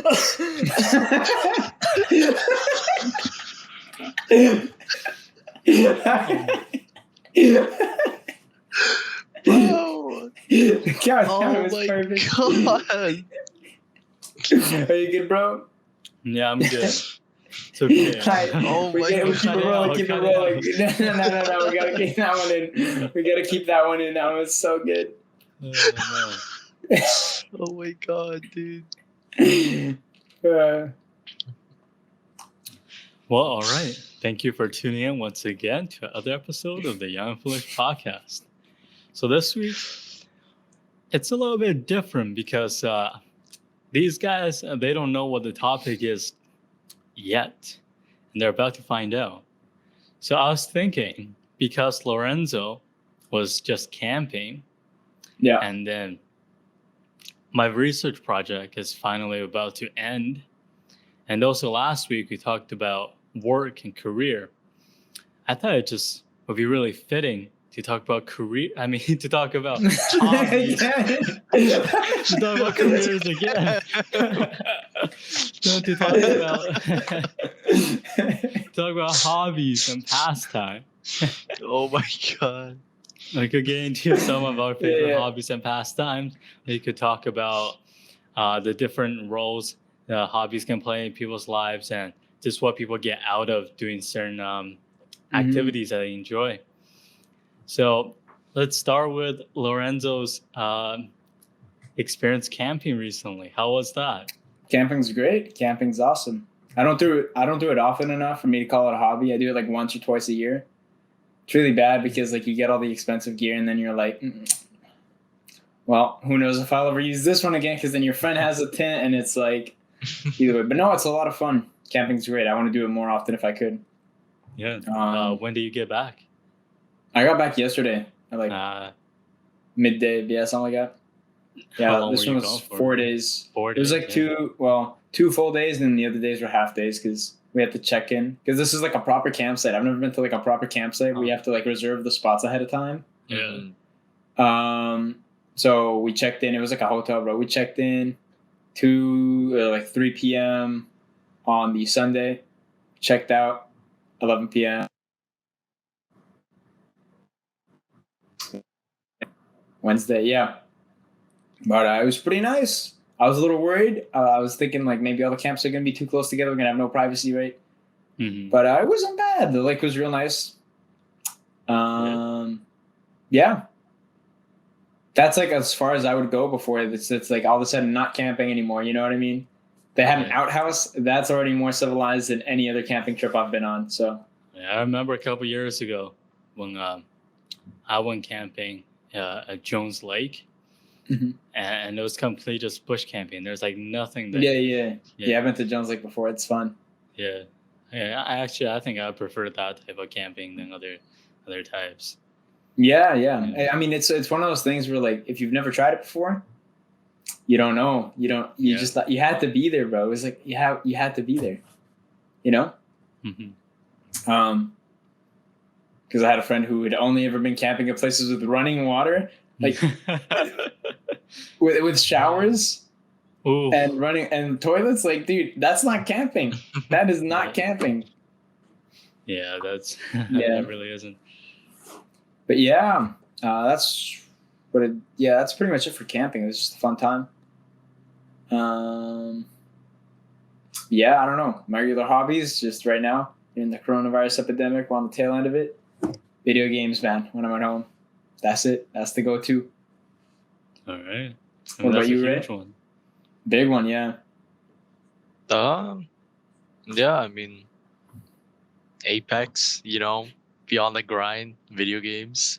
Bro. God, Oh was my perfect. god. Are you good, bro? Yeah, I'm good. It's okay. Oh we my keep it God. rolling. Keep it Cut it rolling. out. No. We gotta keep that one in. We gotta keep that one in. That was so good. Oh, Oh my god, dude. no. Well, all right. Thank you for tuning in once again to another episode of the Young and Foolish podcast. So this week, it's a little bit different because these guys, they don't know what the topic is yet, and they're about to find out. So I was thinking, because Lorenzo was just camping, Yeah. and then my research project is finally about to end. And also last week we talked about work and career. I thought it just would be really fitting to talk about career. I mean, to talk about hobbies. To talk about careers again. No, to talk about hobbies and pastime. Oh my god. We could get into some of our favorite hobbies and pastimes. We could talk about the different roles hobbies can play in people's lives and just what people get out of doing certain activities that they enjoy. So let's start with Lorenzo's experience camping recently. How was that? Camping's great. Camping's awesome. I don't do it often enough for me to call it a hobby. I do it like once or twice a year. It's really bad because like you get all the expensive gear and then you're like, well, who knows if I'll ever use this one again, because then your friend has a tent and it's like either way. But no, it's a lot of fun. Camping's great. I want to do it more often if I could. Yeah. When do you get back? I got back yesterday at like midday. Yeah, something like that. Yeah, this one was 4 days. 4 days. It was like two full days, and then the other days were half days because we had to check in. Because this is like a proper campsite. I've never been to like a proper campsite where you have to like reserve the spots ahead of time. Yeah. So we checked in. It was like a hotel, bro. We checked in like 3 p.m. on the Sunday. Checked out 11 p.m. Wednesday. Yeah. But it was pretty nice. I was a little worried. I was thinking like maybe all the camps are going to be too close together. We're going to have no privacy, right? Mm-hmm. But it wasn't bad. The lake was real nice. Yeah. That's like as far as I would go before it's like all of a sudden not camping anymore. You know what I mean? They had an outhouse. That's already more civilized than any other camping trip I've been on. So yeah, I remember a couple years ago when I went camping at Jones Lake. Mm-hmm. And it was completely just bush camping. There's like nothing there. Yeah. I've been to Jones Lake before. It's fun. Yeah. I think I prefer that type of camping than other types. Yeah. I mean, it's one of those things where like if you've never tried it before, you don't know. You just thought you had to be there, bro. It was like you had to be there. You know? Mm-hmm. Because I had a friend who had only ever been camping at places with running water. Like with showers. Ooh. And running and toilets, like, dude, that's not camping. That is not camping. Yeah, that really isn't. But yeah, that's pretty much it for camping. It was just a fun time. Yeah, I don't know. My regular hobbies, just right now in the coronavirus epidemic, we're on the tail end of it. Video games, man. When I'm at home, that's it. That's the go-to. All right. What about you, Ray? Big one, yeah. Yeah, I mean, Apex, Beyond the Grind, video games.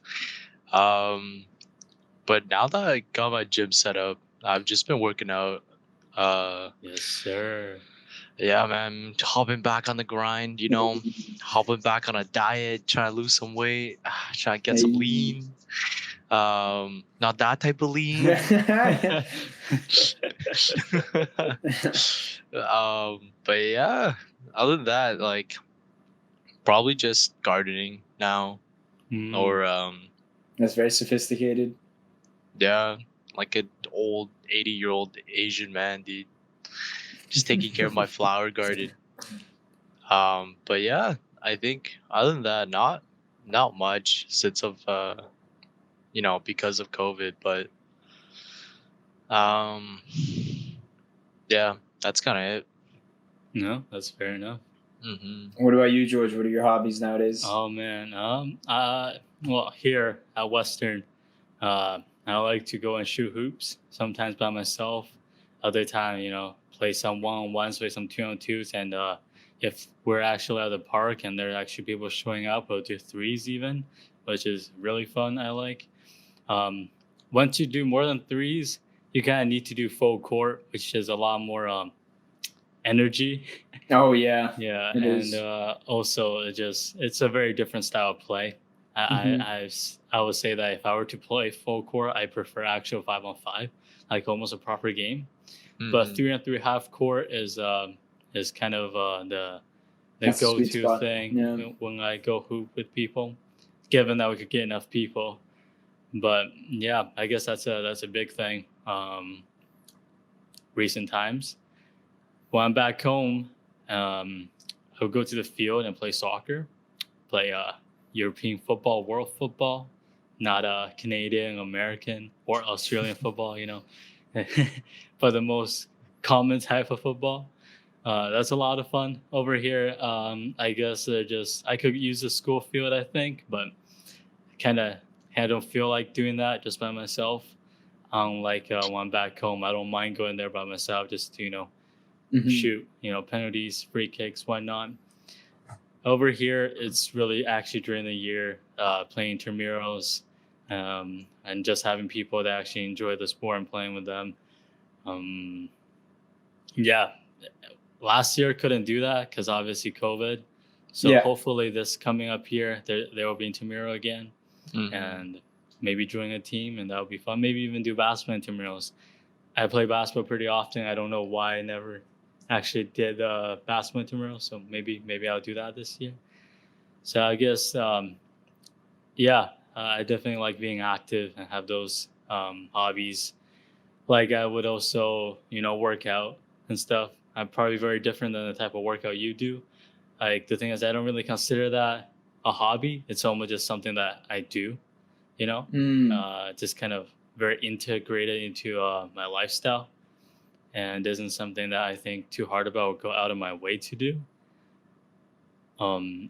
But now that I got my gym set up, I've just been working out. Yes, sir. Yeah, man, hopping back on the grind, hopping back on a diet, trying to lose some weight, trying to get some lean. Not that type of lean. But yeah, other than that, like probably just gardening now, or that's very sophisticated. Yeah, like an old 80-year-old Asian man, dude. just taking care of my flower garden. But yeah, I think other than that, not much since of because of COVID. But um, yeah, that's kind of it. No, that's fair enough. What about you, George? What are your hobbies nowadays? Oh man. Well, here at Western, I like to go and shoot hoops. Sometimes by myself. Other time, play some one-on-ones, play some two-on-twos, and if we're actually at the park and there are actually people showing up, we'll do threes even, which is really fun. I like. Once you do more than threes, you kind of need to do full court, which is a lot more energy. Oh yeah, Yeah, it and is. also it's a very different style of play. Mhm. I would say that if I were to play full court, I prefer actual 5-on-5, like almost a proper game. But 3-on-3 half court is kind of the That's a sweet go-to spot. thing Yeah. when I go hoop with people, given that we could get enough people. But yeah, I guess that's a big thing. Recent times, when I'm back home, I'll go to the field and play soccer, play European football, world football, not Canadian, American, or Australian football. But the most common type of football. That's a lot of fun over here. I guess I could use the school field, I think, but kind of I don't feel like doing that just by myself. Like when I'm back home, I don't mind going there by myself just to Mhm. shoot, penalties, free kicks, whatnot. Over here, it's really actually during the year playing intramurals and just having people that actually enjoy the sport and playing with them. Yeah, last year couldn't do that because obviously COVID. So Yeah. hopefully this coming up here, there will be intramural again and maybe join a team, and that would be fun. Maybe even do basketball intramurals. I play basketball pretty often. I don't know why I never actually did basketball intramural, so maybe I'll do that this year. So I guess I definitely like being active and have those hobbies. Like I would also work out and stuff. I'm probably very different than the type of workout you do. Like the thing is, I don't really consider that a hobby. It's almost just something that I do. Just kind of very integrated into my lifestyle, and isn't something that I think too hard about or go out of my way to do. I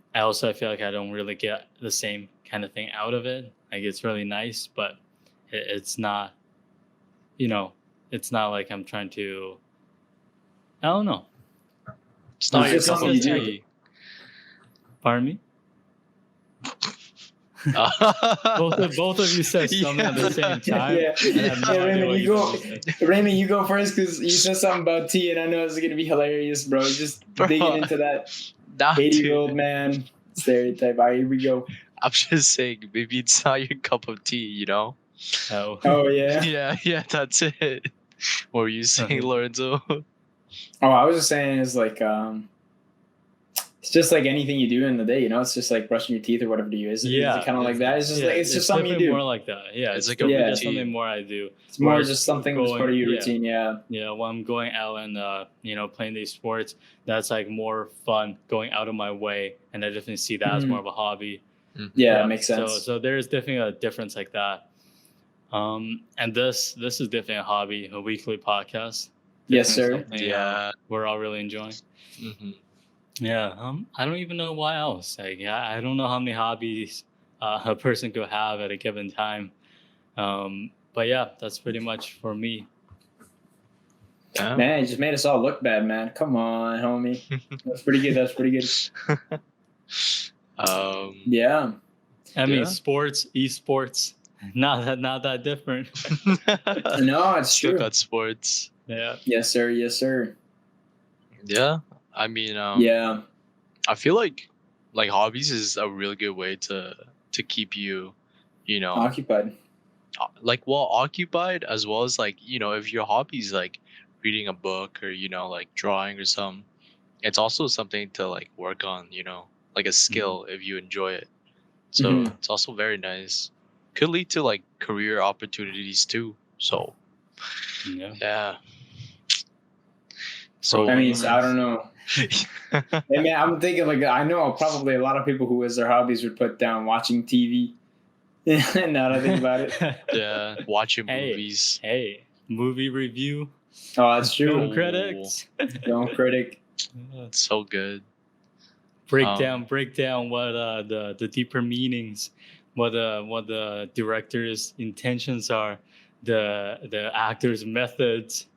feel like I don't really get the same kind of thing out of it. Like it's really nice, but it's not, it's not like I'm trying to. I don't know. It's not It's your just cup something of you do. tea. Pardon me. Both of you said something at the same time. Yeah. And I have no idea Raymond, what you go. guys said. Raymond, you go first because you said something about tea, and I know it's gonna be hilarious, bro. Just Bro, digging into that nah, 80-year-old dude. man stereotype. All right, here we go. I'm just saying, maybe it's not your cup of tea, Oh. Oh yeah. Yeah, that's it. What were you saying, Lorenzo? Oh, I was just saying it's like it's just like anything you do in the day, It's just like brushing your teeth or whatever you do. Is Yeah, it kind of like that? It's just like it's just something you definitely do. more like that. Yeah, It's it's like a definitely routine. just something more I do. It's more Whereas just something that's part of your routine. Yeah. Yeah, when I'm going out and playing these sports, that's like more fun going out of my way, and I definitely see that as more of a hobby. Yeah, it makes sense. So there's definitely a difference like that. And this is definitely a hobby, a weekly podcast. Yes, Definitely sir. something, Yeah. we're all really enjoying. Yeah, I don't even know why else. Like, I don't know how many hobbies a person could have at a given time. But yeah, that's pretty much for me. Yeah. Man, you just made us all look bad, man. Come on, homie. That's pretty good. That's pretty good. Yeah. I mean, Yeah. sports, esports, not that different. No, it's Still true. got sports. Yeah. Yes, sir. Yes, sir. Yeah. I mean, Yeah. I feel like hobbies is a really good way to keep you, Occupied. like well occupied, as well as like if your hobby's like reading a book or like drawing or something, it's also something to like work on, like a skill if you enjoy it. So Mhm. it's also very nice. Could lead to like career opportunities too. So Yeah. yeah. So I mean, like, I don't know. I mean, I'm thinking like I know probably a lot of people who as their hobbies would put down watching TV. Now that I think about it. yeah, watching Hey, movies. hey, movie review, Oh, that's film true. Oh, critics. Film critic. it's so good. break Um, down break down what the deeper meanings, what the director's intentions are, the actor's methods,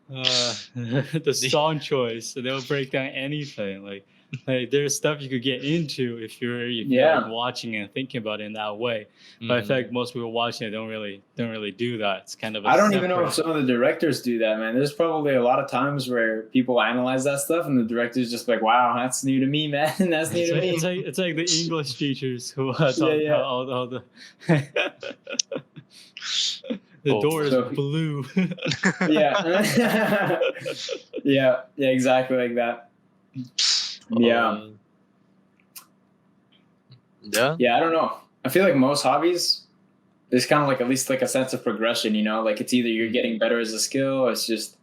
the song choice. So they'll break down anything. Like there's stuff you could get into if you're like Yeah. watching and thinking about it in that way. But I feel mhm. like most people watching it don't really do that. It's kind of a I don't even know if separate. some of the directors do that, man. There's probably a lot of times where people analyze that stuff and the director's just like, wow, that's new to me, man. That's new It's to like me. it's like the English teachers who Yeah, talk about yeah. all the the Oh door is So blue. yeah. Yeah, yeah, exactly like that. Yeah. uh, yeah. Yeah, I don't know. I feel like most hobbies, there's kind of like at least like a sense of progression, you know? Like it's either you're getting better as a skill or it's just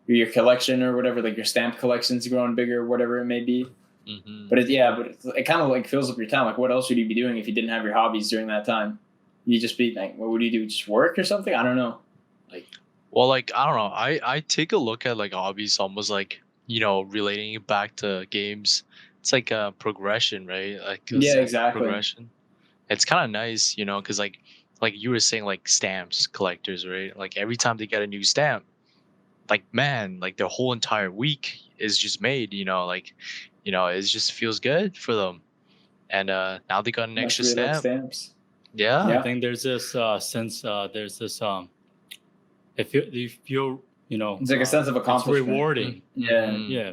your collection or whatever, like your stamp collection's growing bigger, whatever it may be. Hmm. But it kind of like fills up your time. Like what else would you be doing if you didn't have your hobbies during that time? You just be like, what would you do? Just work or something? I don't know. Like, Well, like I don't know. I take a look at like hobbies almost like relating it back to games. It's like a progression, right? Like a yeah, sense of exactly. progression. It's kind of nice, because like you were saying, like stamps collectors, right? Like every time they get a new stamp, like man, like their whole entire week is just made. It just feels good for them. And now they got an Must extra really like stamp. stamps. I Yeah. Yeah. think there's this sense. There's this if you feel It's like a sense of it's accomplishment. rewarding. Yeah. Mm-hmm. Yeah,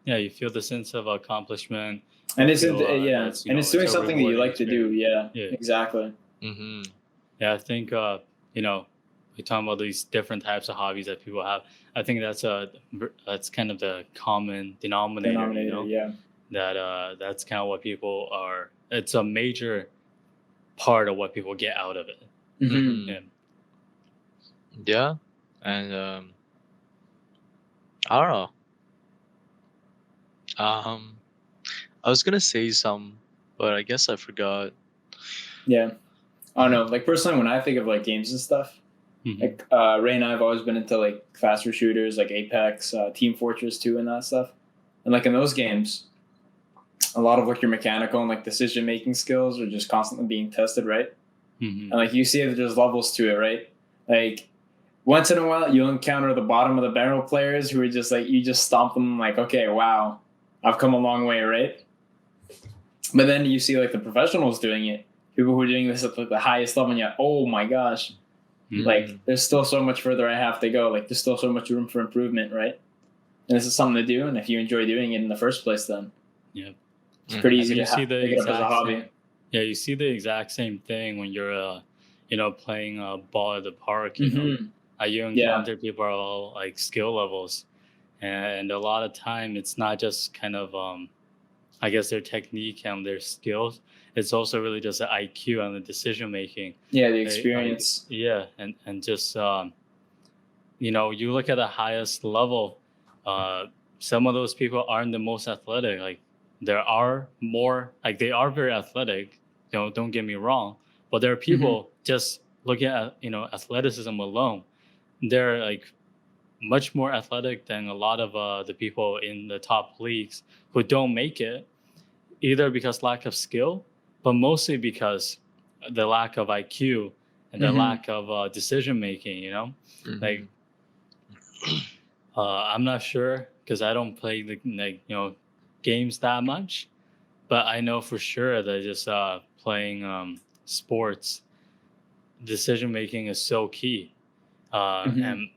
yeah. You feel the sense of accomplishment. And You it's feel yeah, that's and it's it's doing a something that you rewarding like to do. experience. Yeah, Yeah, exactly. Mm-hmm. yeah. I think we talk about these different types of hobbies that people have. I think that's kind of the common denominator. Denominator. Yeah. That's kind of what people are. It's a major part of what people get out of it. Mm-hmm. Yeah. Yeah. And I don't know. Um, I was gonna say some, but I guess I forgot. Yeah. I don't know. Like personally, when I think of like games and stuff, Mhm. like Ray and I have always been into like faster shooters, like Apex, Team Fortress 2, and that stuff. And like in those games, a lot of like your mechanical and like decision making skills are just constantly being tested, right? Mhm. And like you see that there's levels to it, right? Like once in a while, you'll encounter the bottom of the barrel players who are just like you just stomp them, like okay, wow, I've come a long way, right? But then you see like the professionals doing it, people who are doing this at like, the highest level, and you're like, oh my gosh, Mhm. like there's still so much further I have to go. Like there's still so much room for improvement, right? And this is something to do, and if you enjoy doing it in the first place, then Yeah. it's pretty Mhm. easy And you to see the pick it up as a exact hobby. same. Yeah, you see the exact same thing when you're playing ball at the park. Mhm. You Yeah. encounter people are all like skill levels, and a lot of time it's not just kind of I guess their technique and their skills. It's also really just the IQ and the decision making. Yeah, the Like experience. yeah, and just you look at the highest level, some of those people aren't the most athletic. Like there are more, like they are very athletic. Don't get me wrong, but there are people just looking at athleticism alone. They're like much more athletic than a lot of the people in the top leagues who don't make it, either because lack of skill, but mostly because the lack of IQ and the Mhm. lack of decision making. Like I'm not sure because I don't play the games that much, but I know for sure that just playing sports, decision making is so key. Mhm. And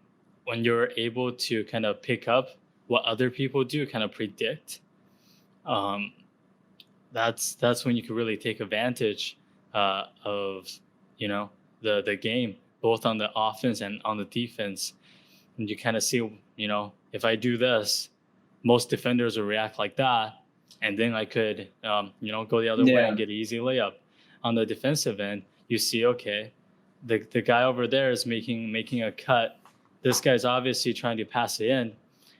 when you're able to kind of pick up what other people do, kind of predict, um, that's when you can really take advantage of the game, both on the offense and on the defense. And you kind of see, if I do this, most defenders will react like that, and then I could, go the other way Yeah. and get an easy layup. On the defensive end, you see, okay, the guy over there is making a cut this guy's obviously trying to pass it in.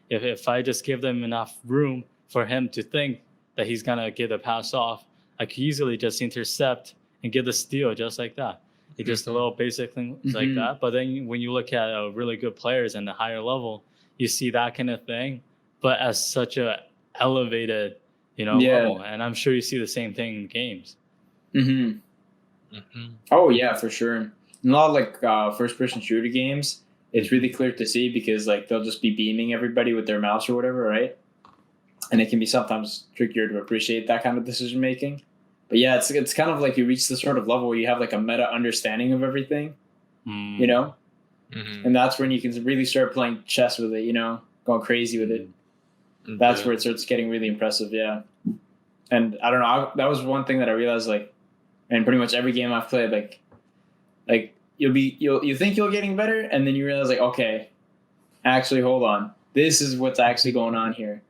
If I just give them enough room for him to think that he's gonna get the pass off, I could easily just intercept and get the steal just like that. It's just a little basic things like Mhm. that. But then when you look at really good players and the higher level, you see that kind of thing, but as such a elevated, Yeah. level. And I'm sure you see the same thing in games. Mhm. Mhm. Oh yeah, for sure. In a lot of like first-person shooter games, it's really clear to see because like they'll just be beaming everybody with their mouse or whatever, right? And it can be sometimes trickier to appreciate that kind of decision making. But yeah, it's kind of like you reach the sort of level where you have like a meta understanding of everything, you Mm, know, Mhm. and that's when you can really start playing chess with it, going crazy with it. That's Yeah. where it starts getting really impressive. Yeah, and I don't know. That was one thing that I realized, like, in pretty much every game I've played, like you think you're getting better, and then you realize, like, okay, actually, hold on, this is what's actually going on here,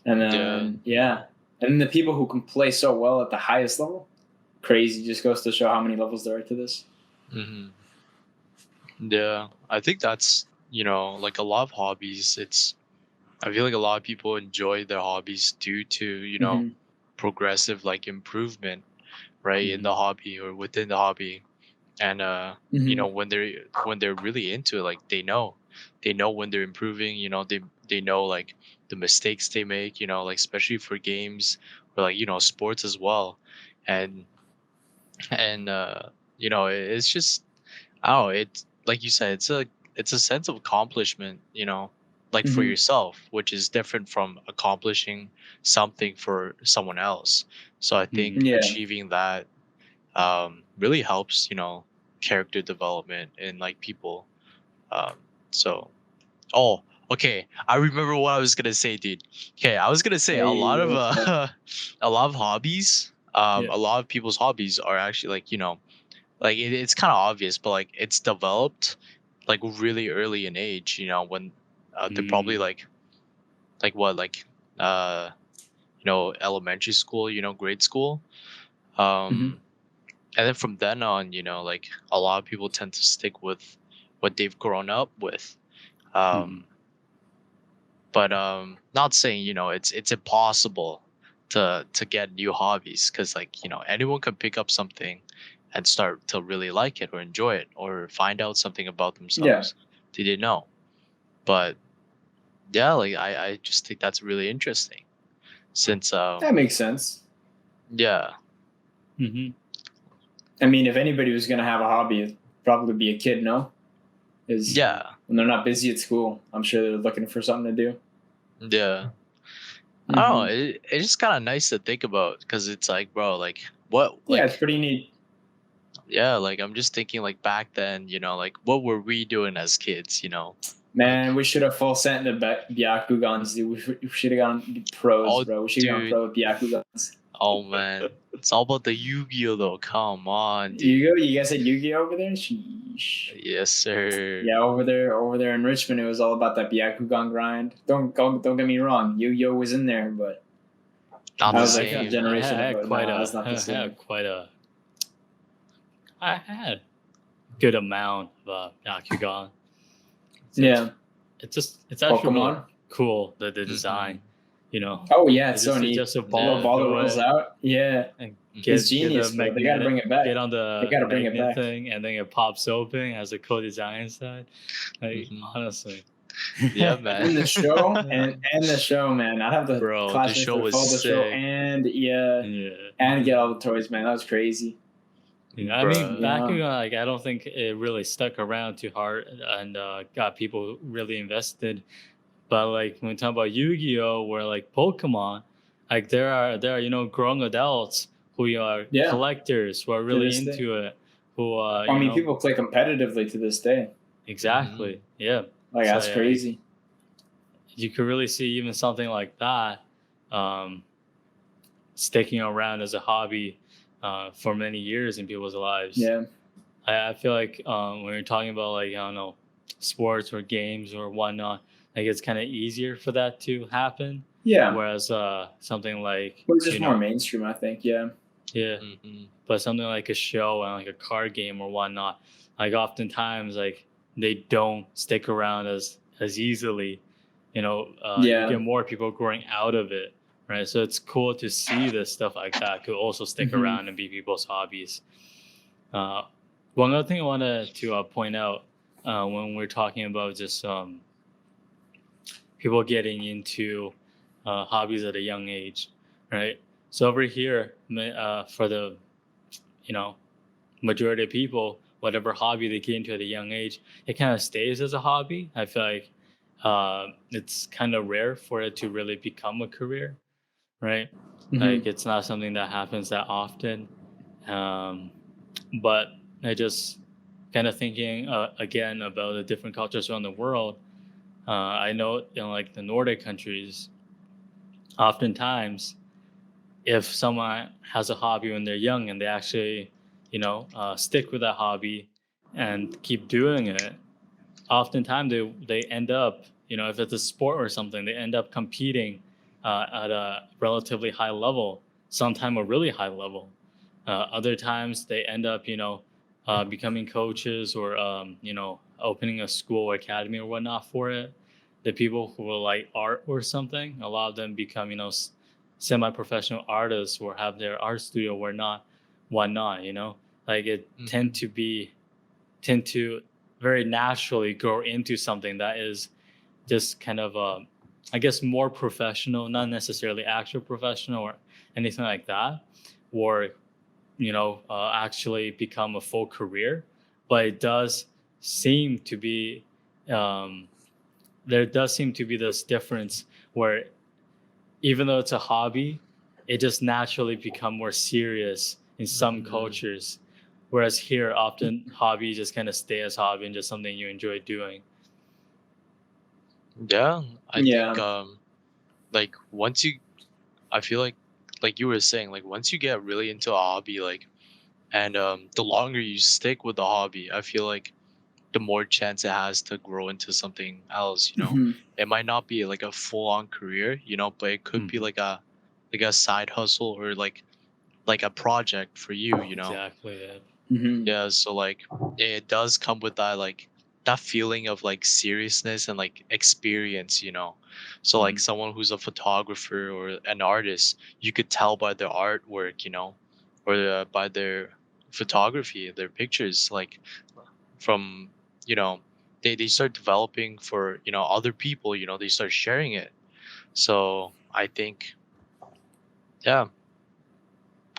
and Yeah. then yeah, and then the people who can play so well at the highest level, crazy, just goes to show how many levels there are to this. Mhm. Yeah. I think that's, like a lot of hobbies. I feel like a lot of people enjoy their hobbies due to, Mm-hmm. progressive like improvement, right, in the mm, hobby or within the hobby. And Mm-hmm. when they're really into it, like they know when they're improving, they know like the mistakes they make, like especially for games or like, sports as well. And and it's just, I don't know, it's like you said, it's a sense of accomplishment, like for Mm-hmm. yourself, which is different from accomplishing something for someone else. So I think mm, Yeah. achieving that really helps, character development in like people. So, oh, okay, I remember what I was gonna say, dude. Okay, I was gonna say a lot Hey, of what's up? a lot of hobbies, yeah. a lot of people's hobbies are actually like, like it's kind of obvious, but like it's developed like really early in age, when they're probably Mm, like what, like uh elementary school, grade school. Mm-hmm. um and then from then on, like a lot of people tend to stick with what they've grown up with. mm, um but not saying, it's impossible to get new hobbies, because like, anyone can pick up something and start to really like it or enjoy it or find out something about Yeah, themselves they didn't know. But yeah, like I just think that's really interesting, since that makes sense. yeah. mhm. I mean, if anybody was gonna have a hobby, it'd probably be a kid. No, is Yeah. when they're not busy at school, I'm sure they're looking for something to do. Yeah. I don't know, Mm-hmm. it's just kind of nice to think about, because it's like, bro, like what, Yeah, it's like, pretty neat. yeah, like I'm just thinking like back then, like what were we doing as kids, like, Man, we should have full sent the Byakugans, dude. We should have gone pros, oh bro. We should have gone dude, pro with Byakugans. oh man, it's all about the Yu-Gi-Oh though, come on Yu-Gi-Oh! dude. You guys had Yu-Gi-Oh over there? Sheesh. Yes sir. Yeah, over there in Richmond, it was all about that Byakugan grind. Don't get me wrong, Yu-Gi-Oh was in there, but Not I the Yeah, was like a same. generation of nah, that's not I the had same. quite a, I had good amount of Yakugan. It's, Yeah, it's actually really Pokemon. cool, the Hmm. design, you know. Oh yeah, it's It's so just, neat. a The little ball ball that through rolls it out. Yeah, and it's Hmm. get the genius, bro. They got to bring magnetic, it get back. on They the got to bring it magnet back. thing, and then it pops open as a cool design inside. Like Hmm. honestly, Yeah, man. And the show, and the show, man. I'd have the Bro, the classmates show that was follow the show sick. and yeah, yeah. and get all the toys, man. That was crazy. I mean, Bruh. Bakugan, Yeah. like I don't think it really stuck around too hard and got people really invested. But like when we talk about Yu-Gi-Oh, or like Pokemon, like there are grown adults who are Yeah. collectors who are To really this day. into it. Who I mean, people play competitively to this day. Hmm. exactly, yeah. Like So that's yeah, crazy. you could really see even something like that um, sticking around as a hobby for many years in people's lives. Yeah. I feel like when you're talking about like I don't know sports or games or whatnot, like it's kind of easier for that to happen. Yeah. Whereas something like It was just more mainstream, I think. Yeah. yeah, Hmm. but something like a show and like a card game or whatnot, like oftentimes like they don't stick around as easily. You Yeah. get more people growing out of it, right? So it's cool to see this stuff like that could also stick Hmm. around and be people's hobbies. Uh, One other thing I wanted to point out when we're talking about just people getting into hobbies at a young age, right? So over here, for the you know majority of people, whatever hobby they get into at a young age, it kind of stays as a hobby. I feel like it's kind of rare for it to really become a career, right? Hmm. Like it's not something that happens that often. Um, but I just kind of thinking again about the different cultures around the world. I know in like the Nordic countries, oftentimes if someone has a hobby when they're young and they actually, stick with that hobby and keep doing it, oftentimes they end up, if it's a sport or something, they end up competing at a relatively high level, sometime a really high level. Other times they end up, becoming coaches or, opening a school or academy or whatnot for it. The people who are like art or something, a lot of them become, semi-professional artists or have their art studio or not, whatnot, like it Hmm. tend to very naturally grow into something that is just kind of I guess more professional, not necessarily actual professional or anything like that, or actually become a full career. But it does seem to be um, there does seem to be this difference where even though it's a hobby, it just naturally become more serious in some Hmm. cultures. Whereas here, often hobbies just kind of stay as hobby and just something you enjoy doing. Yeah, I think Yeah. like once you, I feel like you were saying, like once you get really into a hobby, like, and the longer you stick with the hobby, I feel like the more chance it has to grow into something else. Hmm. It might not be like a full on career, but it could be Mhm. like a side hustle or like a project for you. Exactly. Yeah. Hmm. Yeah, so like it does come with that feeling of like seriousness and like experience. So like Mhm. someone who's a photographer or an artist, you could tell by their artwork, or by their photography, their pictures, like from you know they start developing for other people. They start sharing it. So I think, yeah,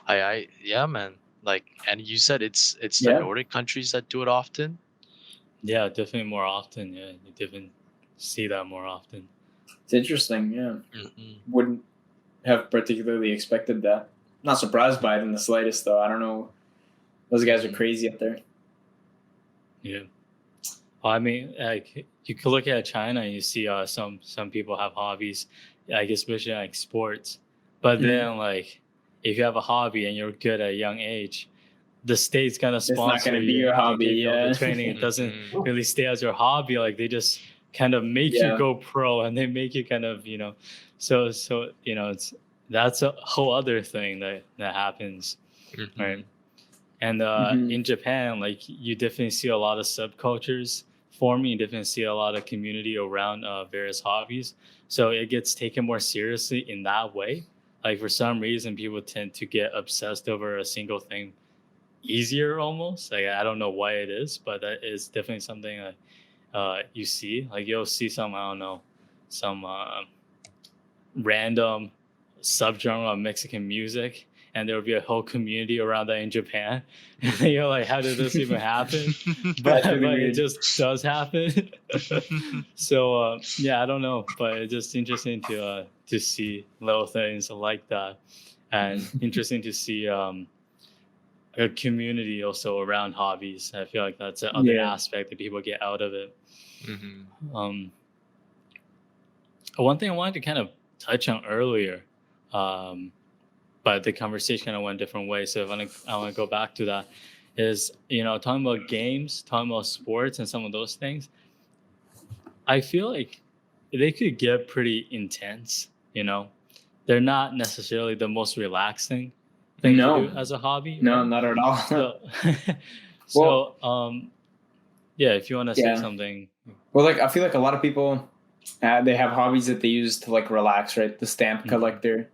I yeah, man. Like, and you said it's the Yeah. Nordic countries that do it often. Yeah, definitely more often. Yeah, you definitely see that more often. It's interesting. Yeah. Hmm. Wouldn't have particularly expected that. Not surprised by it in the slightest, though. I don't know. Those guys are Hmm. crazy up there. Yeah. Well, I mean, like you could look at China and you see some people have hobbies, like especially like sports. But Hmm. then like if you have a hobby and you're good at a young age, the state's gonna It's not going sponsor to be you your and hobby. give you all the Yeah. training. It doesn't Hmm. really stay as your hobby. Like they just kind of make you Yeah. go pro and they make you kind of, so it's that's a whole other thing that happens, right? Hmm. And Hmm. in Japan, like you definitely see a lot of subcultures forming. You definitely see a lot of community around various hobbies. So it gets taken more seriously in that way. Like for some reason, people tend to get obsessed over a single thing easier almost. Like I don't know why it is, but that is definitely something that you see. Like you'll see some, I don't know, some random subgenre of Mexican music, and there will be a whole community around that in Japan. And you're like, how did this even happen? But That's really but it weird. just does happen. So yeah, I don't know, but it's just interesting to see little things like that, and interesting to see a community also around hobbies. I feel like that's the other Yeah. aspect that people get out of it. Hmm. Um, One thing I wanted to kind of touch on earlier, um, but the conversation kind of went a different way. So I want to go back to that. Is talking about games, talking about sports, and some of those things. I feel like they could get pretty intense. They're not necessarily the most relaxing thing to do No. as a hobby, No, right? not at all. So, Well, so Yeah, if you want to say Yeah. something. Well, like I feel like a lot of people, they have hobbies that they use to like relax, right? The stamp Mhm. collector,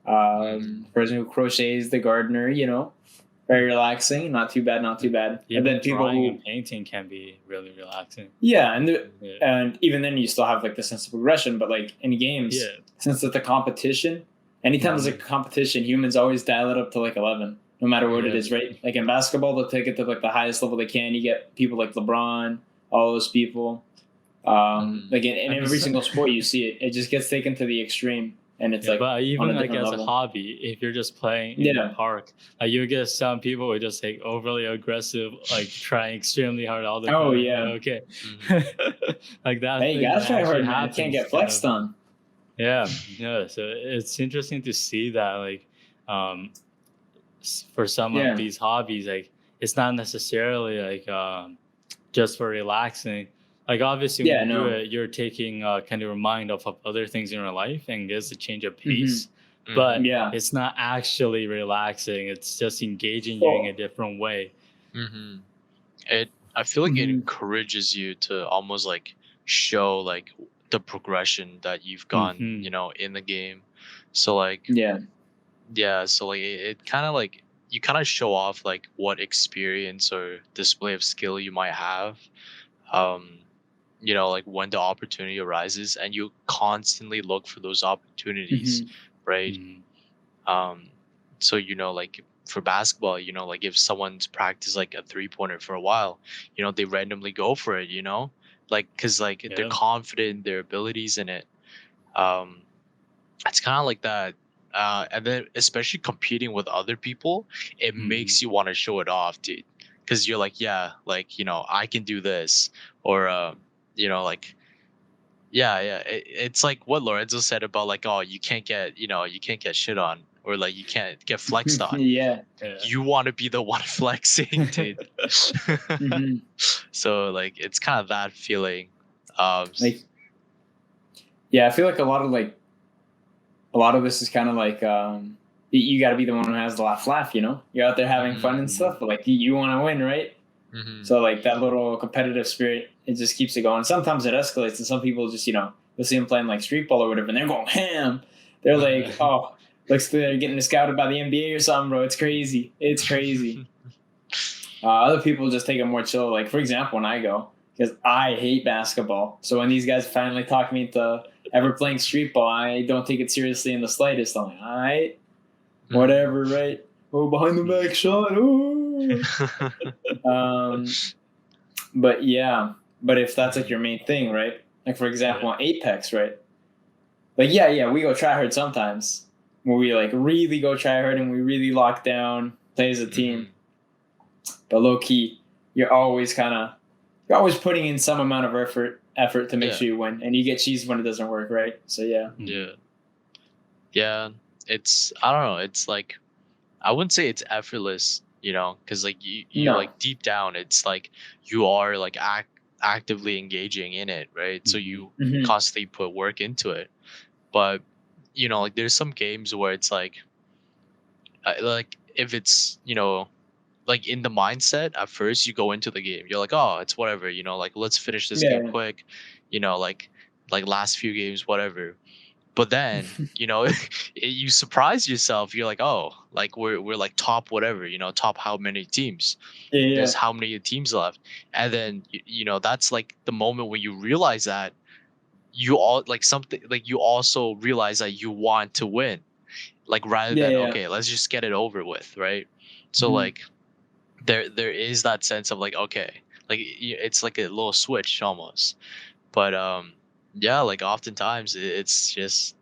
Mm, person who crochets, the gardener. Very relaxing. Not too bad. Not too bad. And Even then people drawing and who, painting can be really relaxing. yeah, Yeah. and even then you still have like the sense of progression. But like in games, Yeah. since it's a competition, anytime there's a Mhm. competition, humans always dial it up to like 11, no matter what it Yeah. is, right? Like in basketball, they'll take it to like the highest level they can. You get people like LeBron, all those people. mm, Like in And every this, single sport, you see it. It just gets taken to the extreme, and it's yeah, like but on even a like different as a level. hobby, if you're just playing in the Yeah. park, like you get some people who just like overly aggressive, like trying extremely hard all the Oh time. Like, yeah. okay, mhm. like that Hey, you thing gotta that try actually hard, man. Can't happens, get kind of. flexed on. Yeah, yeah. So it's interesting to see that, like, um, for some of Yeah. these hobbies, like it's not necessarily like just for relaxing. Like obviously, when Yeah. you do No. it, you're taking kind of your mind off of other things in your life and gets a change of Hmm. pace. Mhm. But Yeah. it's not actually relaxing. It's just engaging you in a Well. different way. Mhm. I feel like it Hmm. encourages you to almost like show like the progression that you've gone, Hmm. in the game. So like Yeah. yeah, so like it kind of like you kind of show off like what experience or display of skill you might have. Um, like when the opportunity arises and you constantly look for those opportunities, Hmm. right? Hmm. Um, so like for basketball, like if someone's practiced like a three-pointer for a while, they randomly go for it, like because like they're Yeah. confident in their abilities in it. Um, it's kind of like that. And then especially competing with other people, it makes Hmm. you want to show it off, dude. Because you're like, yeah, like I can do this, or like yeah, it's like what Lorenzo said about like, oh, you can't get shit on, or like you can't get flexed on. Yeah. Yeah. You want to be the one flexing, dude. Hmm. So like it's kind of that feeling. Um, Like, yeah, I feel like a lot of this is kind of like you got to be the one who has the laugh. You're out there having fun mhm, and Hmm. stuff, but like you want to win, right? mhm, So like that little competitive spirit, it just keeps it going. Sometimes it escalates, and some people just you'll see them playing like street ball or whatever, and they're going ham. They're like, oh, looks like they're getting scouted by the NBA or something, bro. It's crazy. It's crazy. Other people just take it more chill. Like for example, when I go, because I hate basketball, so when these guys finally talk me into ever playing street ball, I don't take it seriously in the slightest. I'm like, all right, mhm. whatever, right? Oh, behind the back shot. Oh. Um, but yeah, but if that's like Mhm. your main thing, right? Like for Yeah. example, on Apex, right? Like yeah, we go try hard sometimes. Where we like really go try hard and we really lock down, play as a team. Mhm. But low key, you're always putting in some amount of effort to make Yeah, sure you win, and you get cheese when it doesn't work, right? So yeah. Hmm. yeah, yeah. It's I don't know. It's like I wouldn't say it's effortless, because like you No. like deep down, it's like you are like actively engaging in it, right? So Hmm. you Hmm. constantly put work into it. But like there's some games where it's like if it's like in the mindset at first you go into the game, you're like, oh, it's whatever, like let's finish this game Yeah. quick, like last few games, whatever. But then you surprise yourself, you're like, oh, like we're like top whatever, top how many teams, Yeah. there's Yeah. how many teams left. And then that's like the moment when you realize that you all like something like you also realize that you want to win, like rather Yeah. than Yeah. okay, let's just get it over with, right? So Hmm. like there is that sense of like okay, like it's like a little switch almost. But yeah, like oftentimes it's just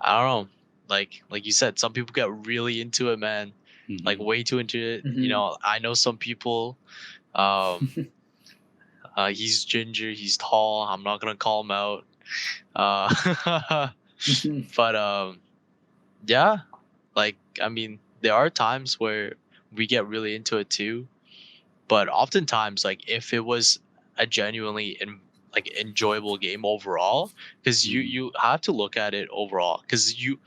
I don't know, like you said, some people get really into it, man, like Hmm. way too into it. Hmm. I know some people. um he's ginger, he's tall, I'm not gonna call him out. But yeah, like I mean there are times where we get really into it too, but oftentimes like if it was a genuinely like enjoyable game overall, because Hmm. you have to look at it overall, because you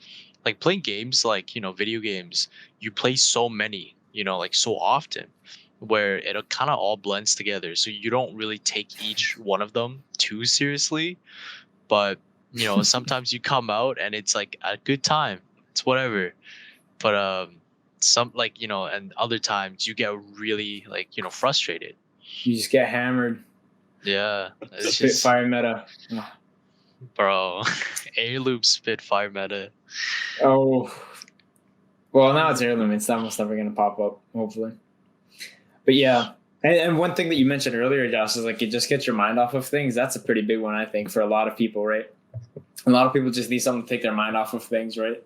like playing games like video games, you play so many like so often, where it kind of all blends together. So you don't really take each one of them too seriously, but sometimes you come out and it's like a good time. It's whatever. But some like and other times you get really like frustrated. You just get hammered. Yeah, it's just Spitfire meta. Ugh. bro. Heirloom Spitfire meta. Oh, well, now it's heirloom. It's almost never going to pop up, hopefully. But yeah, and one thing that you mentioned earlier, Josh, is like it just gets your mind off of things. That's a pretty big one, I think, for a lot of people, right? A lot of people just need something to take their mind off of things, right?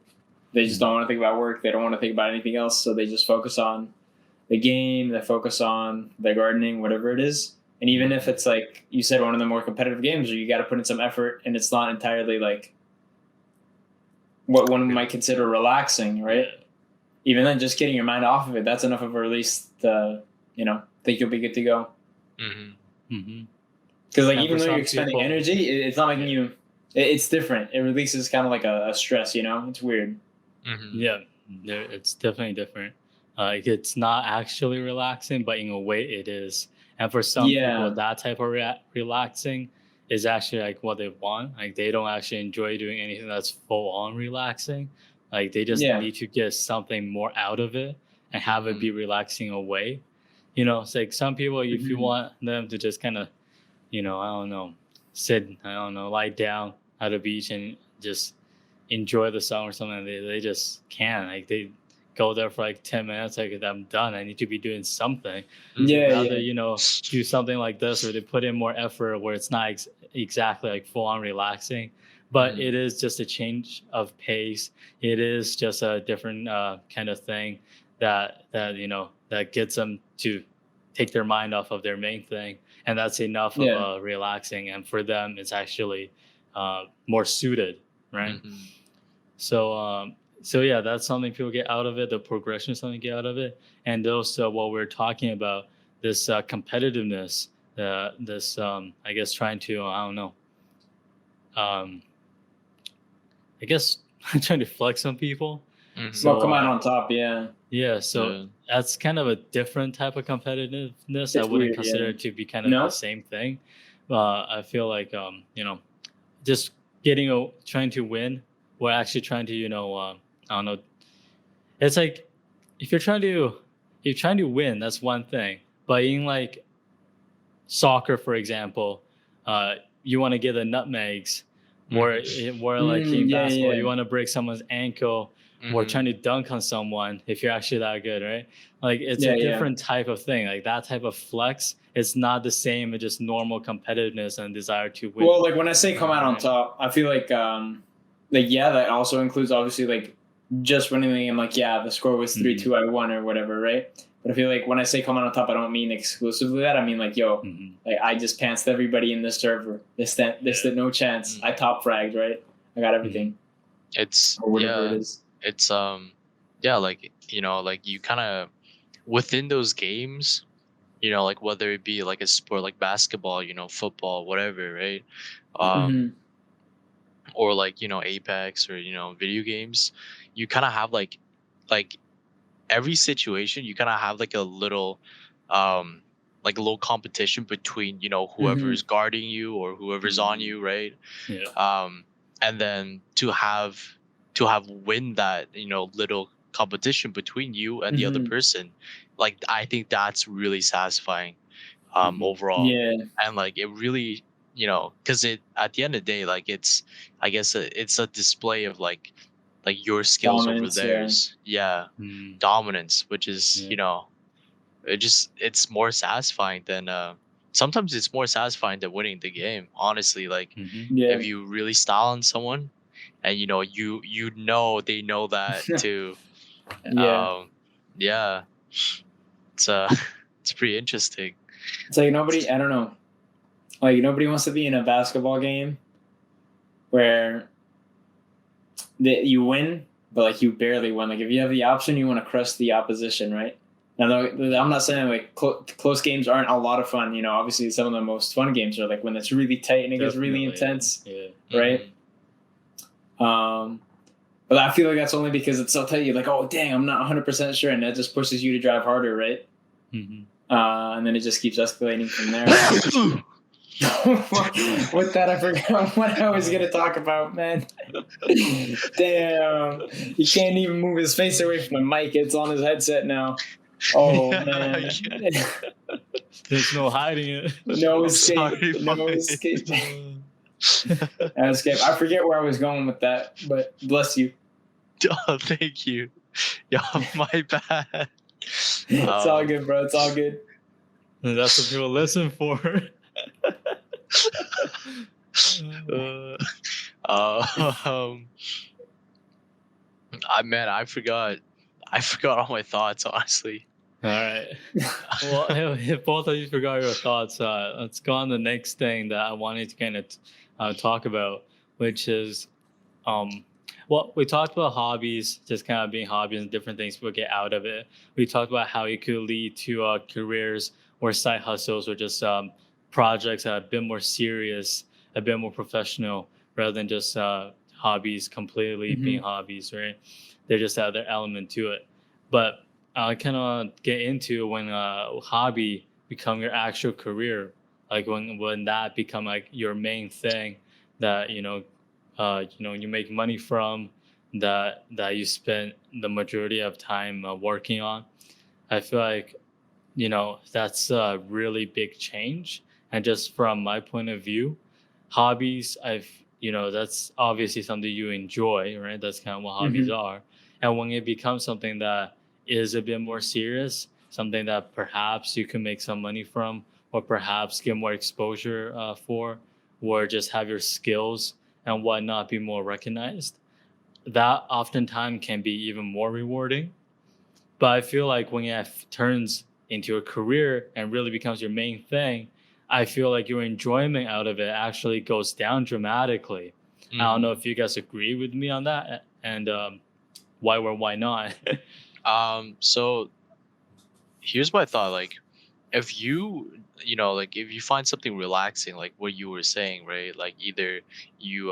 They just don't want to think about work. They don't want to think about anything else. So they just focus on the game. They focus on their gardening, whatever it is. And even if it's like you said, one of the more competitive games where you got to put in some effort and it's not entirely like what one might consider relaxing, right? Even then, just getting your mind off of it, that's enough of a release to, think you'll be good to go. Because like, even though you're expending energy, it's not making you, it's different. It releases kind of like a stress, it's weird. Yeah, it's definitely different. It's not actually relaxing, but in a way it is. And for some people, that type of relaxing is actually like what they want. Like they don't actually enjoy doing anything that's full on relaxing. Like they just need to get something more out of it and have it be relaxing away. It's like some people, if you want them to just kind of, I don't know, sit, I don't know, lie down at a beach and just enjoy the sun or something, they just can't. Like they go there for like 10 minutes, like I'm done, I need to be doing something. Rather do something like this, or they put in more effort where it's not exactly like full on relaxing, but it is just a change of pace. It is just a different kind of thing that gets them to take their mind off of their main thing, and that's enough of relaxing, and for them it's actually more suited, right? So yeah, that's something people get out of it. The progression is something you get out of it. And also what we're talking about, this competitiveness, this I guess trying to, I don't know, I guess trying to flex on people. So come out on top, yeah. So that's kind of a different type of competitiveness. I wouldn't consider it to be kind of the same thing. I feel like just trying to win. We're actually trying to I don't know. It's like if you're trying to win, that's one thing. But in like soccer, for example, you want to get the nutmegs. Where like in basketball, you want to break someone's ankle. Or trying to dunk on someone if you're actually that good, right? Like it's a different type of thing. Like that type of flex, it's not the same as just normal competitiveness and desire to win. Well, like when I say come out on top, I feel like that also includes obviously like just winning the game. Like the score was 3-2, I won or whatever, right? But I feel like when I say come out on top, I don't mean exclusively that. I mean like like I just pantsed everybody in this server. This did no chance. I top fragged, right? I got everything. It's or whatever it is. It's like like you kind of within those games, like whether it be like a sport like basketball, football, whatever, right? Or like Apex or video games, you kind of have like every situation you kind of have like a little like a little competition between whoever's guarding you or whoever's on you, right? And then to have win that little competition between you and the other person, like I think that's really satisfying overall. And like it really because it at the end of the day, like it's I guess it's a display of like your skills dominance, over theirs. Dominance, which is it's more satisfying than sometimes it's more satisfying than winning the game, honestly. Like if you really style on someone and you they know that too. It's it's pretty interesting. It's like nobody, I don't know, like nobody wants to be in a basketball game where you win, but like you barely win. Like if you have the option, you want to crush the opposition, right? Now, I'm not saying like close games aren't a lot of fun. Obviously some of the most fun games are like when it's really tight and it gets really intense, right? But I feel like that's only because it's so tight. You're like, oh dang, I'm not 100% sure, and that just pushes you to drive harder, right? and then it just keeps escalating from there. With that, I forgot what I was gonna talk about, man. Damn, he can't even move his face away from the mic. It's on his headset now. Oh man, There's no hiding it. no I'm escape, sorry, no my- escape. Escape. I forget where I was going with that, but bless you. Oh, thank you. Yeah, my bad. It's all good, bro. It's all good. And that's what people listen for. Um, I forgot all my thoughts, honestly. All right. Well, if both of you forgot your thoughts, let's go on the next thing that I wanted to kind of talk about, which is, well, we talked about hobbies, just kind of being hobbies and different things people get out of it. We talked about how it could lead to careers or side hustles or just projects that are a bit more serious, a bit more professional, rather than just hobbies completely being hobbies, right? They just have their element to it. But I kind of get into when a hobby become your actual career, like when that become like your main thing that you make money from, that you spend the majority of time working on. I feel like that's a really big change. And just from my point of view, hobbies, that's obviously something you enjoy, right? That's kind of what hobbies are. And when it becomes something that is a bit more serious, something that perhaps you can make some money from, or perhaps get more exposure for, or just have your skills and whatnot be more recognized, that oftentimes can be even more rewarding. But I feel like when it turns into a career and really becomes your main thing, I feel like your enjoyment out of it actually goes down dramatically. I don't know if you guys agree with me on that, and why or why not. So here's my thought. Like, if if you find something relaxing, like what you were saying, right? Like either you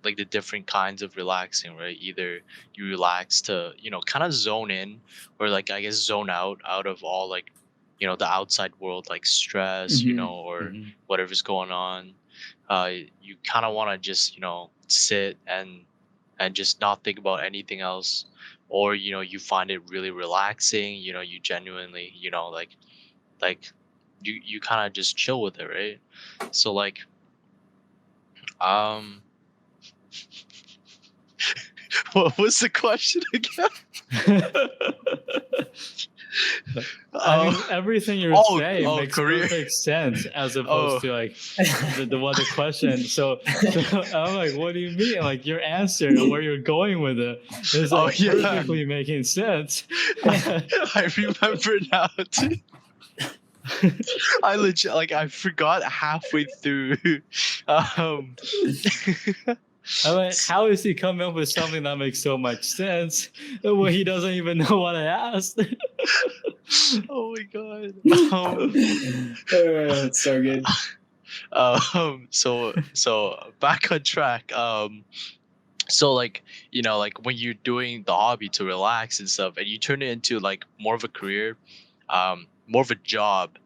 like the different kinds of relaxing, right? Either you relax to, kind of zone in, or like I guess zone out of all like, the outside world, like stress, or whatever's going on. You kind of want to just, sit and just not think about anything else, or you find it really relaxing, you genuinely, like you kind of just chill with it, right? So like um what was the question again? I mean, everything you're saying makes career. perfect sense as opposed to like the question. So I'm like, what do you mean? Like your answer and where you're going with it is like perfectly making sense. I remember now too. I legit I forgot halfway through. I'm like, how is he coming up with something that makes so much sense when he doesn't even know what I asked? Oh my god. It's so good. So back on track. So like when you're doing the hobby to relax and stuff, and you turn it into like more of a career, more of a job,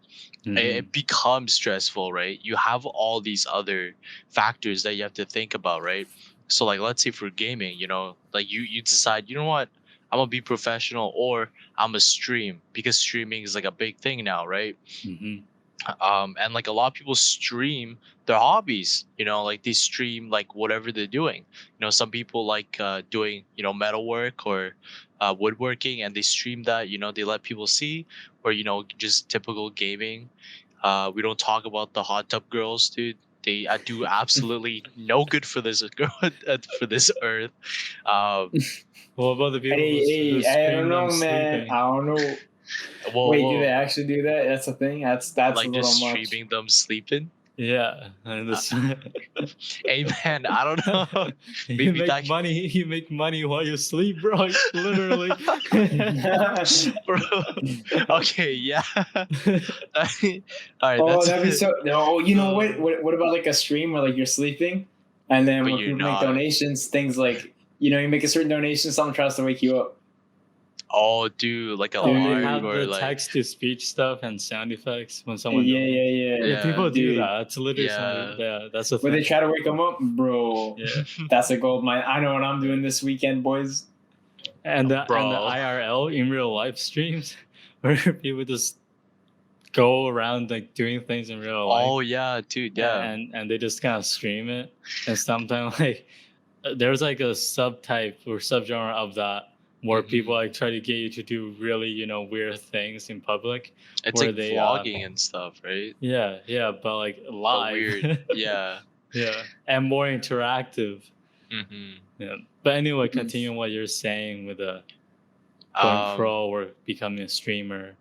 it becomes stressful, right? You have all these other factors that you have to think about, right? So like let's say for gaming, like you decide, you know what, I'm gonna be professional, or I'm gonna stream, because streaming is like a big thing now, right? And like a lot of people stream their hobbies, like they stream like whatever they're doing. Some people like doing metalwork or woodworking, and they stream that, they let people see. Or just typical gaming. We don't talk about the hot tub girls, dude. They do absolutely no good for this for this earth. What about the people who I don't stream know, them man. sleeping? I don't know. Whoa, Wait, do they actually do that? That's a thing. That's a like little just much. streaming them sleeping. Yeah, and Hey man, I don't know. you Maybe make money. You make money while you sleep, bro. Literally. Bro. Okay, yeah. All right, Oh, that's that'd be so. Oh, you know what? Uh, What about like a stream where like you're sleeping, and then But when you're people make not. donations, things like you make a certain donation, someone tries to wake you up. Oh, dude, like Oh, they alarm Dude. have or the like text to speech stuff and sound effects when someone Yeah, don't. yeah, yeah. Yeah, yeah, people do Dude. that. It's literally something. yeah. Yeah, that's a Where they thing. try to wake them up, bro. Yeah, That's a gold mine. I know what I'm doing this weekend, boys. and the Bro. IRL in real life streams where people just go around like doing things in real life, Oh yeah, dude, yeah. and they just kind of stream it. And sometimes like there's like a subtype or subgenre of that where people Hmm. like try to get you to do really weird things in public, It's where like they vlogging and stuff, right? yeah, but like But live. weird. Yeah. Yeah, and more interactive. Hmm. Yeah, but anyway, Mhm. continue what you're saying with going Um, pro or becoming a streamer.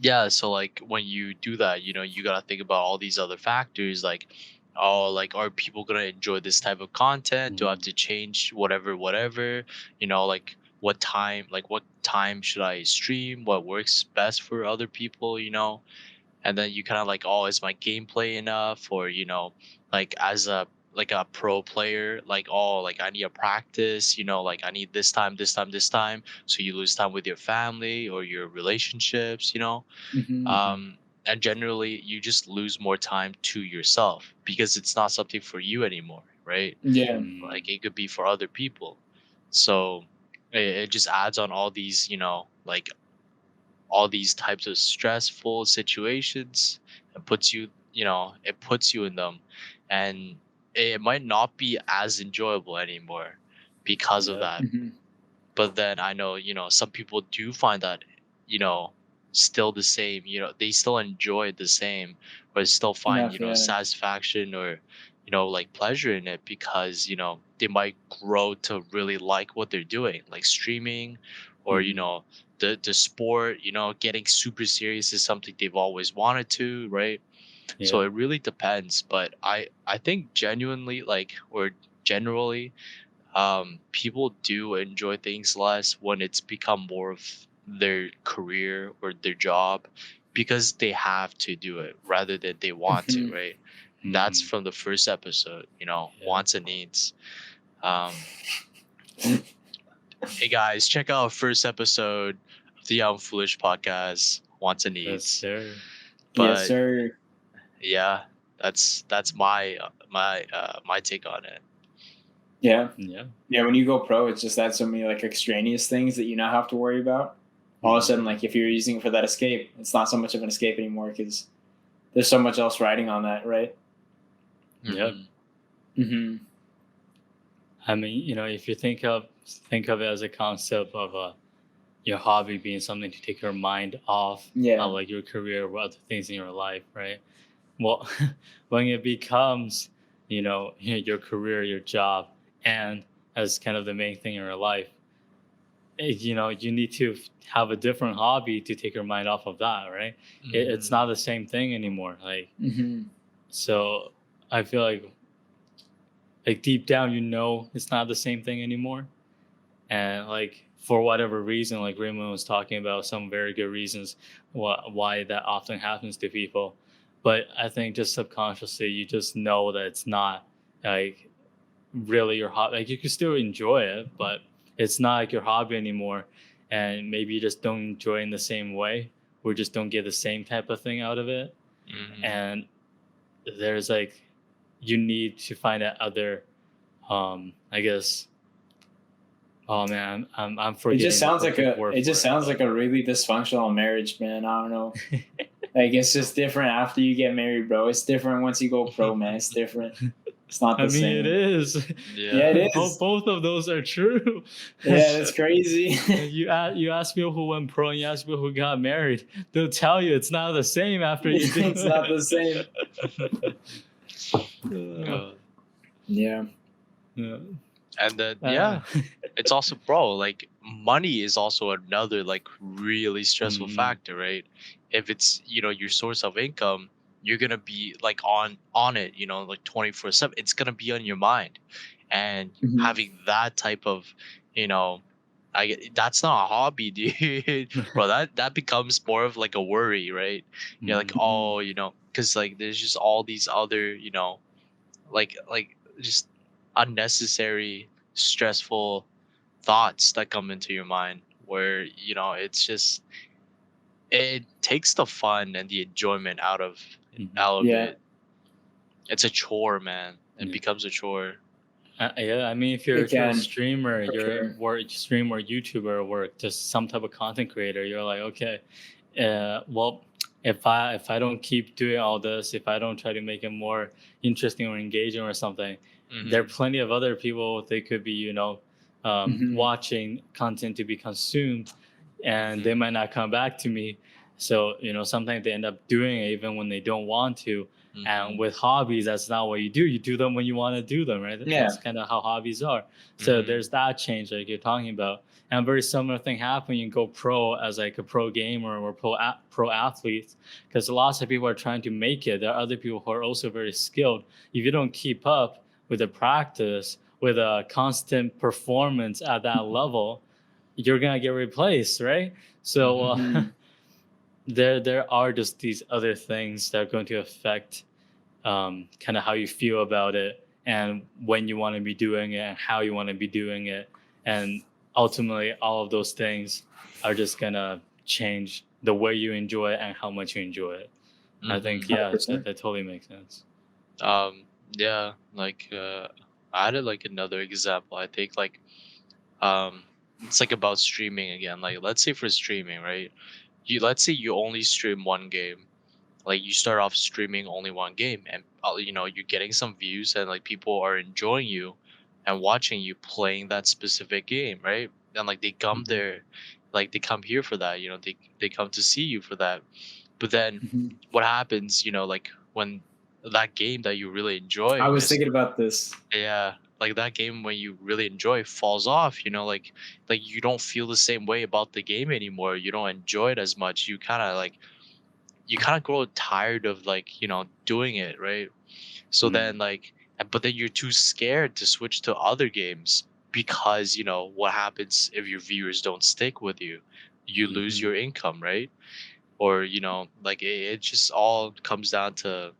yeah, so like when you do that, you gotta think about all these other factors like, oh, like are people gonna enjoy this type of content? Do I have Mm. to change whatever? Like what time should I stream? What works best for other people? And then you kind of like, oh, is my gameplay enough? Or like as a pro player, like, oh, like I need to practice, like I need this time, so you lose time with your family or your relationships. Mhm. Mhm. um and generally you just lose more time to yourself because it's not something for you anymore, right? Yeah. Like Mm. it could be for other people. So it just adds on all these, like all these types of stressful situations, and it puts you in them, and it might not be as enjoyable anymore because of Yeah. that. Mhm. But then I know, some people do find that, you know still the same, they still enjoy it the same, or still find, Enough, yeah. satisfaction, or like pleasure in it, because they might grow to really like what they're doing, like streaming, or Mhm. the sport. Getting super serious is something they've always wanted to, right? So Yeah. it really depends, but I think genuinely, like, or generally, people do enjoy things less when it's become more of their career or their job, because they have to do it rather than they want to, Mhm. right? And that's Mhm. from the first episode, Yeah. wants and needs. um hey guys, check out our first episode of the Young Foolish podcast, wants and Yes, needs. sir. Yes, But sir. yeah, that's my take on it. Yeah. Yeah. Yeah, when you go pro, it's just that so many like extraneous things that you now have to worry about. All of a Mhm. sudden, like if you're using it for that escape, it's not so much of an escape anymore because there's so much else riding on that, right? Yeah. Hmm. Mm-hmm. I mean, if you think of it as a concept of your hobby being something to take your mind off Yeah. of like your career or other things in your life, right? Well, when it becomes, your career, your job, and as kind of the main thing in your life, you need to have a different hobby to take your mind off of that, right? It's Hmm. not the same thing anymore. Like, Mm-hmm. so I feel like deep down, it's not the same thing anymore. And like for whatever reason, like Raymond was talking about some very good reasons why that often happens to people. But I think just subconsciously you just know that it's not like really your hobby. Like you can still enjoy it, but it's not like your hobby anymore. And maybe you just don't enjoy it in the same way, or just don't get the same type of thing out of it. Hmm. And there's like you need to find that other I guess. Oh man, I'm It just forgetting the sounds like perfect a word it for just it, sounds like but a really dysfunctional marriage, man. I don't know. Like it's just different after you get married, bro. It's different once you go pro, man. It's different. It's not I the mean it same. is. Yeah, Yeah. it both is. both of those are true. Yeah, that's crazy. You ask people who went pro and you ask people who got married, they'll tell you it's not the same after you do It's not the same. it. Uh, Yeah. Yeah. and then Uh, it's also, bro, like money is also another like really stressful mm, factor, right? If it's your source of income, you're gonna be like on it, like 24/7. It's gonna be on your mind, and Mhm. having that type of, you know that's not a hobby, dude. Bro, that becomes more of like a worry, right? You're like, mm, Mhm. oh, because like there's just all these other, like just unnecessary stressful thoughts that come into your mind where it's just it takes the fun and the enjoyment Mhm. out of Yeah, it. It's a chore, man. It Yeah. becomes a chore. Yeah, I mean, it if you're a can streamer, for you're sure. streamer, or YouTuber, or just some type of content creator, you're like, okay, well, if I don't keep doing all this, if I don't try to make it more interesting or engaging or something, there are Hmm. plenty of other people they could be, Hmm. watching content to be consumed, and they Hmm. might not come back to me. So sometimes they end up doing it even when they don't want to. And Hmm. with hobbies, that's not what you do. You do them when you want to do them, right? That's Yeah. kind of how hobbies are. So Hmm. there's that change like you're talking about. And a very similar thing happen when you go pro as like a pro gamer or pro athlete, because lots of people are trying to make it. There are other people who are also very skilled. If you don't keep up with the practice, with a constant performance at that level, you're gonna get replaced, right? So Hmm. Hmm. there are just these other things that are going to affect kind of how you feel about it and when you want to be doing it and how you want to be doing it, and ultimately all of those things are just gonna change the way you enjoy it and how much you enjoy it. I think Hmm. 100%. that totally makes sense. Yeah, like I added like another example. I think like um it's like about streaming again. Like let's say for streaming, right? Let's say you only stream one game. Like you start off streaming only one game, and you're getting some views, and like people are enjoying you and watching you playing that specific game, right? And like they come Mhm. there, like they come here for that. They come to see you for that. But then Hmm. what happens, like when that game that you really enjoy I was is, thinking about this. yeah, like that game when you really enjoy falls off, like you don't feel the same way about the game anymore. You don't enjoy it as much. You kind of grow tired of like doing it, right? So Mm. then like but then you're too scared to switch to other games because what happens if your viewers don't stick with you? You lose Hmm. your income, right? Or like it just all comes down to,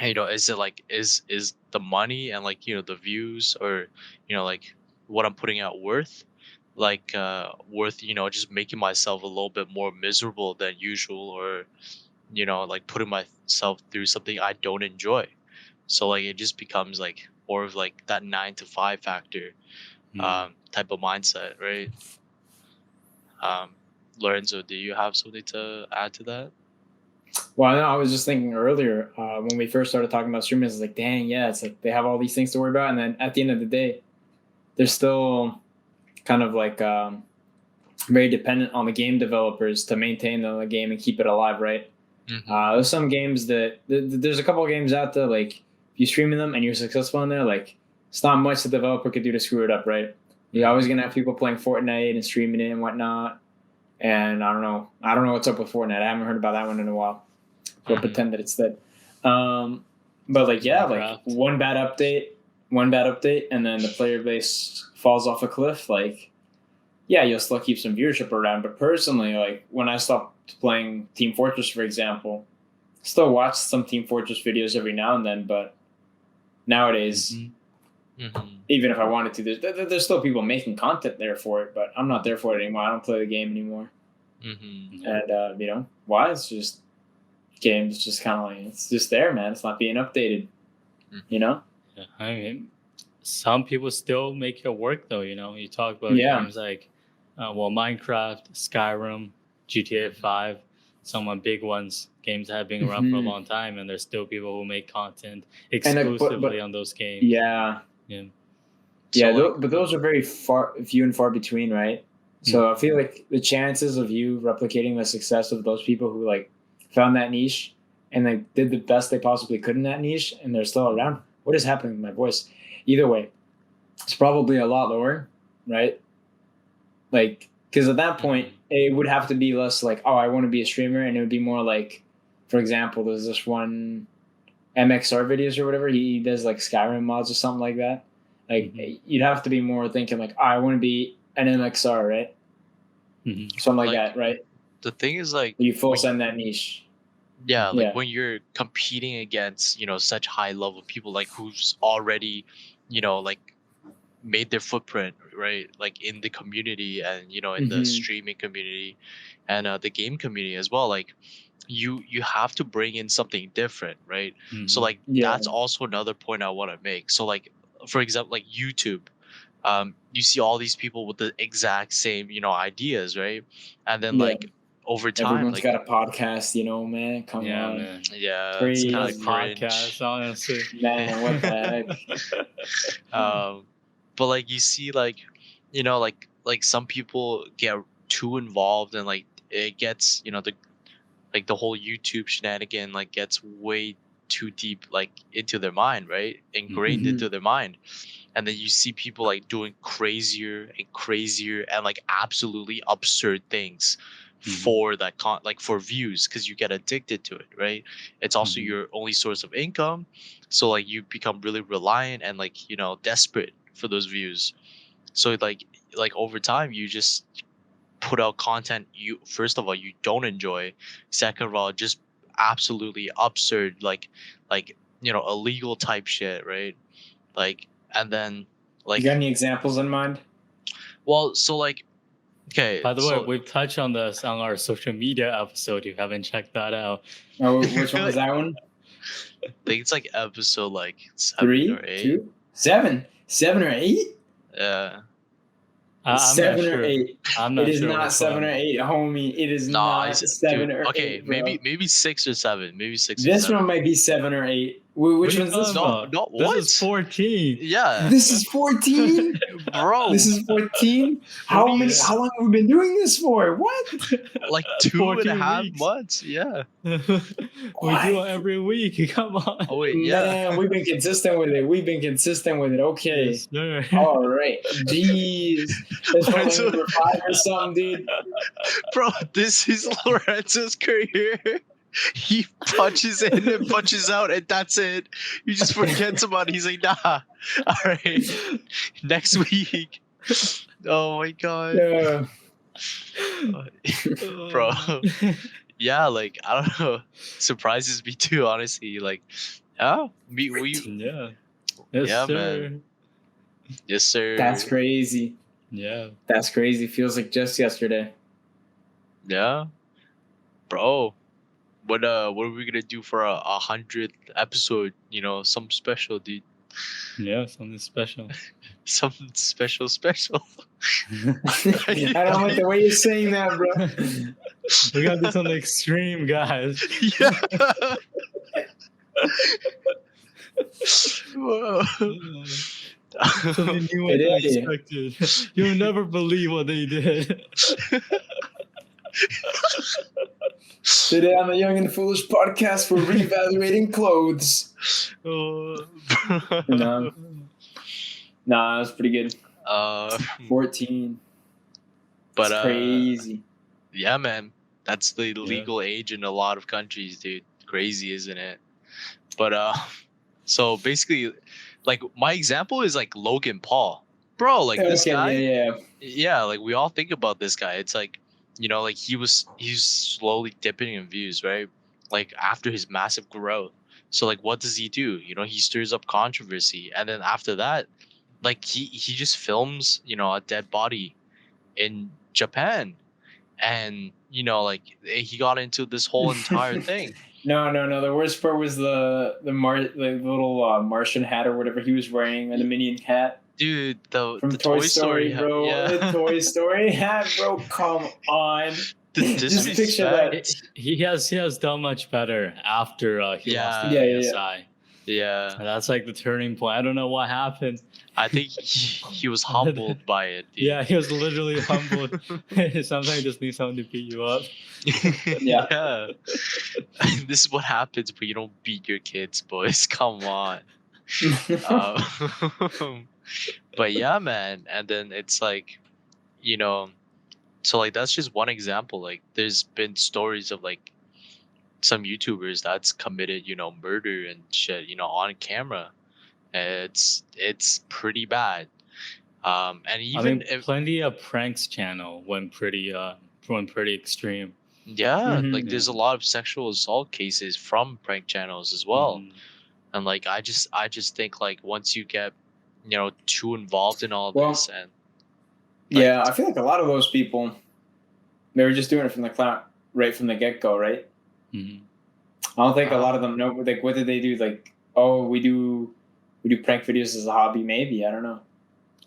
is it like is the money and like the views, or like what I'm putting out worth, like worth just making myself a little bit more miserable than usual, or like putting myself through something I don't enjoy. So like it just becomes like more of like that 9 to 5 factor, Mm. type of mindset, right? um Lorenzo, do you have something to add to that? Well, I know I was just thinking earlier when we first started talking about streaming, it's like, dang, yeah, it's like they have all these things to worry about, and then at the end of the day, they're still kind of like very dependent on the game developers to maintain the game and keep it alive, right? Mm-hmm. There's some games that there's a couple of games out there like if you streaming them and you're successful in there, like it's not much the developer could do to screw it up, right? You're always Mm-hmm. gonna have people playing Fortnite and streaming it and whatnot. And I don't know what's up with Fortnite. I haven't heard about that one in a while. So I'll Mm-hmm. pretend that it's dead. Um, but like yeah, like Minecraft. one bad update, and then the player base falls off a cliff. Like yeah, you'll still keep some viewership around. But personally, like when I stopped playing Team Fortress, for example, still watch some Team Fortress videos every now and then. But nowadays, Hmm. Mm-hmm. even if I wanted to, there's still people making content there for it. But I'm not there for it anymore. I don't play the game anymore. Mm-hmm. Yeah. And why? It's just games just kind of like it's just there, man. It's not being updated. You Mm-hmm. know? Yeah. I mean, some people still make it work though. You talk about Yeah. games like, Minecraft, Skyrim, GTA Mm-hmm. 5, some big ones, games that have been around for a Hmm. long time, and there's still people who make content And exclusively on those games. yeah, Yeah. So like, but those are very few and far between, right? So I Mhm. feel like the chances of you replicating the success of those people who like found that niche and like did the best they possibly could in that niche and they're still around. What is happening with my voice? Either way, it's probably a lot lower, right? Like, because at that point, mm-hmm. it would have to be less like, oh, I want to be a streamer, and it would be more like, for example, there's this one MXR videos or whatever. He does like Skyrim mods or something like that. Like, Mhm. you'd have to be more thinking like, oh, I want to be an MXR, right? Mhm. Something like Like that, right? the thing is like You full when send that niche. yeah, like Yeah. when you're competing against such high level people, like who's already like made their footprint, right? Like in the community and in the Mm-hmm. streaming community and the game community as well. Like you have to bring in something different, right? So Mhm. like Yeah. that's also another point I want to make. So like for example, like YouTube, you see all these people with the exact same ideas, right? And then Yeah. like over time, Everyone's like got a podcast, man. Come Yeah, on. man. yeah, it's Too kind much of Crazy. podcast, cringe. honestly. Man, what the heck? um but like you see like like some people get too involved and like it gets the whole YouTube shenanigan like gets way too deep like into their mind, right? Ingrained Mhm. Mm-hmm. into their mind. And then you see people like doing crazier and crazier and like absolutely absurd things Mhm. for that like for views because you get addicted to it, right? It's also Mhm. your only source of income. So like you become really reliant and like desperate for those views. So like over time you just put out content you first of all you don't enjoy, second of all just absolutely absurd like illegal type shit, right? Like and then You got like any examples in mind? well so like okay By the way, so we've touched on this on our social media episode. If you haven't checked that out. Oh, which one I was that one? think it's like episode like 7 or 8. 3, 2, 7, 7 or 8? Yeah. I'm not 7 or 8. sure. I'm It not is sure not which 7 or one. 8, homie. It is Nah, not dude. seven or Okay, eight, maybe bro. maybe 6 or 7. Maybe six or This one seven. might be 7 or 8. What Which are you one's this talking one? No, about? no, This is what? 14. Yeah, This is 14. bro. This is 14. What do How you? many? Yeah. How long have we been doing this for? What? Like two and a 14 half weeks. months? Yeah. We do What? it every week. Come on. Oh wait, yeah. Man, we've been consistent with it. We've been consistent with it. Okay. Yes, sir. All right. Jeez. That's probably Lorenzo, number 5 or something, dude. bro, this is Lorenzo's career. He punches in and punches out, and that's it. He just forgets about it. He's like, nah. All right, next week. Oh my god, Yeah. bro. Yeah, like I don't know. Surprises me too, honestly. Like, yeah, we Yeah. Yes, yeah, sir. man. Yes, sir. That's crazy. Yeah. That's crazy. Feels like just yesterday. Yeah, bro. What are we gonna do for a 100th episode? Some special, dude. Yeah, something special. Something special, special. I don't like the way you're saying that, bro. We gotta do something extreme, guys. Yeah. Whoa. Something new and Today- unexpected. You'll never believe what they did. Today on the Young and Foolish podcast, we're reevaluating clothes. Oh, No. Nah, that's pretty good. 14. but It's crazy. yeah, man, that's the legal age in a lot of countries, dude. Crazy, isn't it? But so basically, like my example is like Logan Paul, bro. Like this guy, yeah. like we all think about this guy. It's like like he's slowly dipping in views, right? Like after his massive growth. So like what does he do? He stirs up controversy, and then after that, like he just films a dead body in Japan, and like he got into this whole entire thing. No. The worst part was the little Martian hat or whatever he was wearing, an Minion hat. Dude, From the Toy Story, hat, bro. yeah. The Toy Story hat, bro. Come on. The Just picture that. disrespect. He has done much better after he lost the Yeah. ASI. Yeah, And that's like the turning point. I don't know what happened. I think he was humbled by it, dude. Yeah, he was literally humbled. Sometimes you just need someone to beat you up. Yeah. Yeah. This is what happens when you don't beat your kids, boys. Come on. But yeah, man. And then it's like, so like that's just one example. Like there's been stories of like some YouTubers that's committed, murder and shit, on camera. It's pretty bad. And even if plenty of pranks channel went pretty extreme. yeah, Mhm. like there's a lot of sexual assault cases from prank channels as well. Mhm. And like I just think like once you get too involved in all this, Well, and like yeah, I feel like a lot of those people, they were just doing it from the clout right from the get go, right? Mhm. I don't think a lot of um them know. Like, what did they do? Like, oh, we do prank videos as a hobby. Maybe I don't know.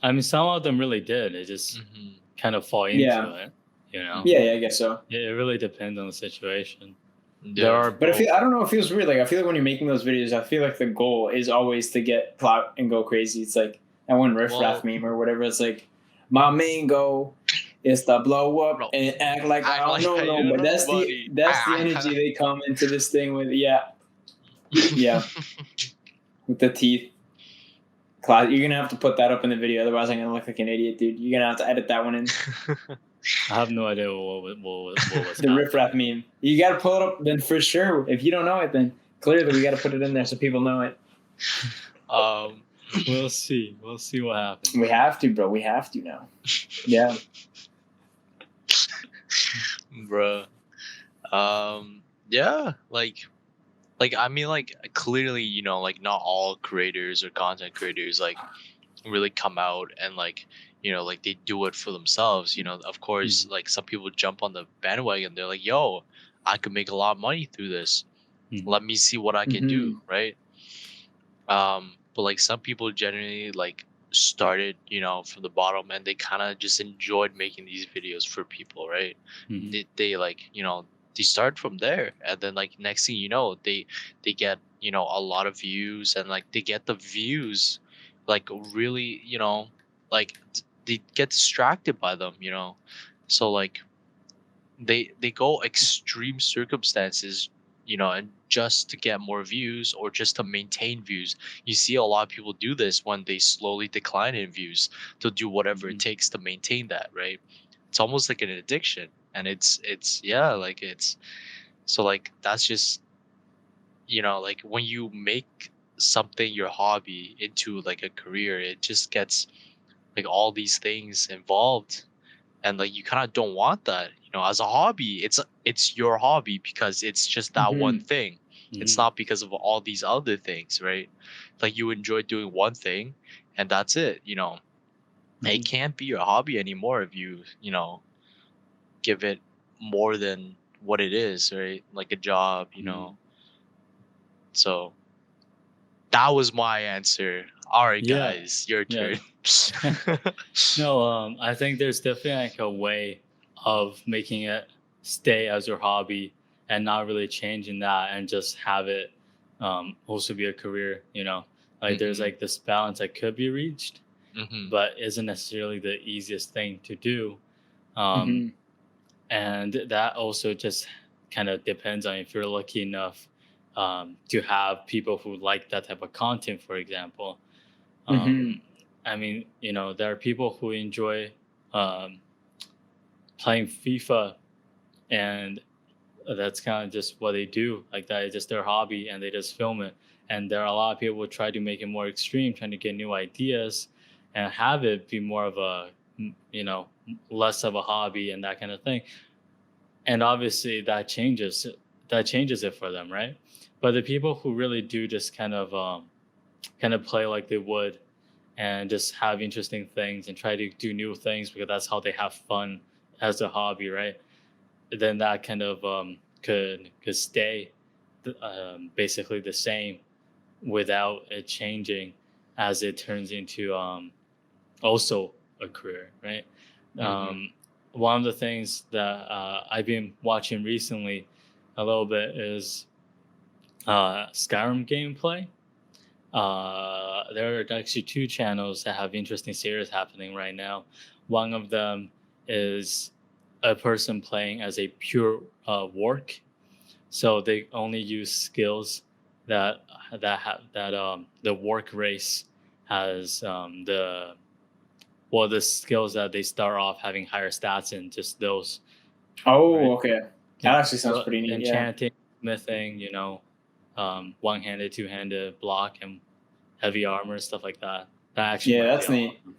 I mean, some of them really did. They just mhm. kind of fall into Yeah, it, you know? yeah, I guess so. It really depends on the situation. There Yeah. are But both. I don't know. It feels weird. Like, I feel like when you're making those videos, I feel like the goal is always to get clout and go crazy. It's like that one riffraff Well, meme or whatever. It's like my main goal is to blow up bro, and act like I act don't like know you no. don't But know, that's the buddy. that's the energy they come into this thing with. Yeah, yeah, with the teeth. Class, you're gonna have to put that up in the video, otherwise I'm gonna look like an idiot, dude. You're gonna have to edit that one in. I have no idea what was The riffraff happening. meme. You gotta pull it up then for sure. If you don't know it, then clearly we gotta put it in there so people know it. um, We'll see. We'll see what happens. We have to, bro. We have to now. Yeah. bruh. Yeah, like I mean, like clearly, like not all creators or content creators like really come out and like like they do it for themselves. Of course, Mhm, like some people jump on the bandwagon. They're like, "Yo, I could make a lot of money through this. mhm, Let me see what I can do." Mm-hmm. Right? But like some people generally like started from the bottom, and they kind of just enjoyed making these videos for people, right? mhm, They like they start from there, and then like next thing you know, they get a lot of views, and like they get the views like really like they get distracted by them, so like they go extreme circumstances, and just to get more views or just to maintain views. You see a lot of people do this when they slowly decline in views. They'll do whatever it mhm. takes to maintain that, right? It's almost like an addiction, and it's yeah, like it's so like that's just like when you make something your hobby into like a career, it just gets like all these things involved, and like you kind of don't want that, as a hobby. It's your hobby because it's just that one Mm-hmm. thing. It's Mhm, not because of all these other things, right? Like you enjoy doing one thing, and that's it. It mhm. can't be your hobby anymore if you give it more than what it is, right? Like a job. Mhm. So that was my answer. All right, Yeah, guys, your yeah. turn. No, I think there's definitely like a way of making it stay as your hobby and not really changing that and just have it also be a career, you know. Like there's Mhm. like this balance that could be reached, Mhm. but isn't necessarily the easiest thing to do. Um, Mm-hmm. and that also just kind of depends on if you're lucky enough to have people who like that type of content, for example. Mm-hmm. um, I mean, there are people who enjoy um, playing FIFA, and that's kind of just what they do. Like that is just their hobby, and they just film it. And there are a lot of people who try to make it more extreme, trying to get new ideas, and have it be more of a, less of a hobby and that kind of thing. And obviously, that changes it for them, right? But the people who really do just kind of play like they would and just have interesting things and try to do new things because that's how they have fun as a hobby, right? Then that kind of could stay basically the same without it changing as it turns into also a career, right? Mhm. Um, one of the things that I've been watching recently a little bit is Skyrim gameplay. There are actually two channels that have interesting series happening right now. One of them is a person playing as a pure work, so they only use skills that the work race has the skills that they start off having higher stats in, just those, Oh, right? okay. Yeah, That actually sounds so pretty neat. Yeah. enchanting, smithing, one-handed, two-handed block, and heavy armor, stuff like that. That actually Yeah, might be that's all of neat. them.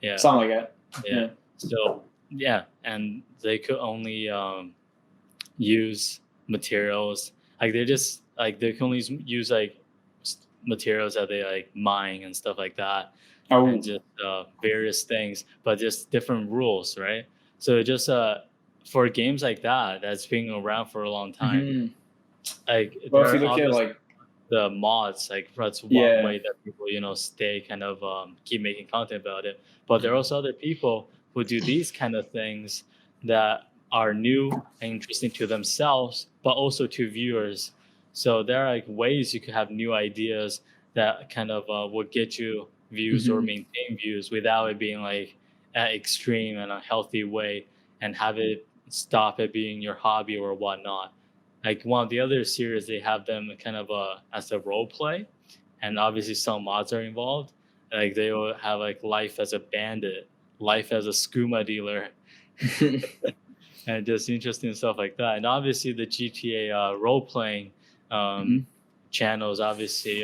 Yeah, Something like that. yeah. Yeah. So yeah, and they could only use materials like they can only use like materials that they like mine and stuff like that. and Oh. just various things, but just different rules, right? So just for games like that, that's been around for a long time. Hmm. Like Well, there if you are look at obviously like, the mods, like that's one yeah. way that people stay kind of keep making content about it. But there are Mhm. also other people who do these kind of things that are new and interesting to themselves, but also to viewers. So there are like ways you could have new ideas that kind of would get you views or Hmm. maintain views without it being like an extreme and unhealthy way, and have it stop it being your hobby or whatnot. Like one of the other series, they have them kind of as a role play, and obviously some mods are involved. Like they will have like life as a bandit, life as a skooma dealer, and just interesting stuff like that. And obviously the GTA role playing um, Hmm. channels obviously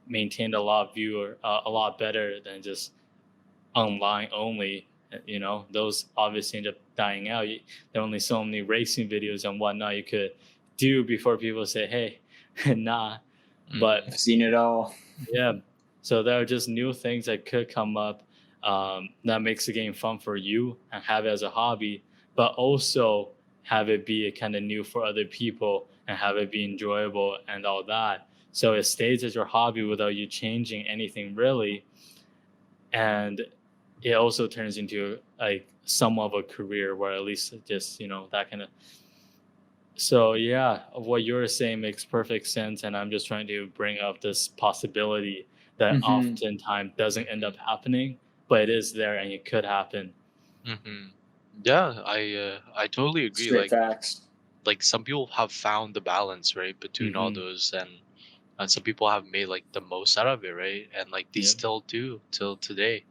maintained a lot viewer a lot better than just online only. Those obviously end up dying out. There are only so many racing videos and whatnot you could do before people say, "Hey, nah." Mhm. But I've seen it all. yeah, so there are just new things that could come up that makes the game fun for you and have it as a hobby, but also have it be kind of new for other people and have it be enjoyable and all that. So it stays as your hobby without you changing anything really, and it also turns into like somewhat of a career where at least just that kind of. So yeah, what you're saying makes perfect sense, and I'm just trying to bring up this possibility that Hmm. oftentimes doesn't end Mhm. up happening, but it is there and it could happen. Mhm. Yeah, I totally agree. Straight facts. Like some people have found the balance, right, between all Mm-hmm. those, and some people have made like the most out of it, right, and like they Yeah. still do till today.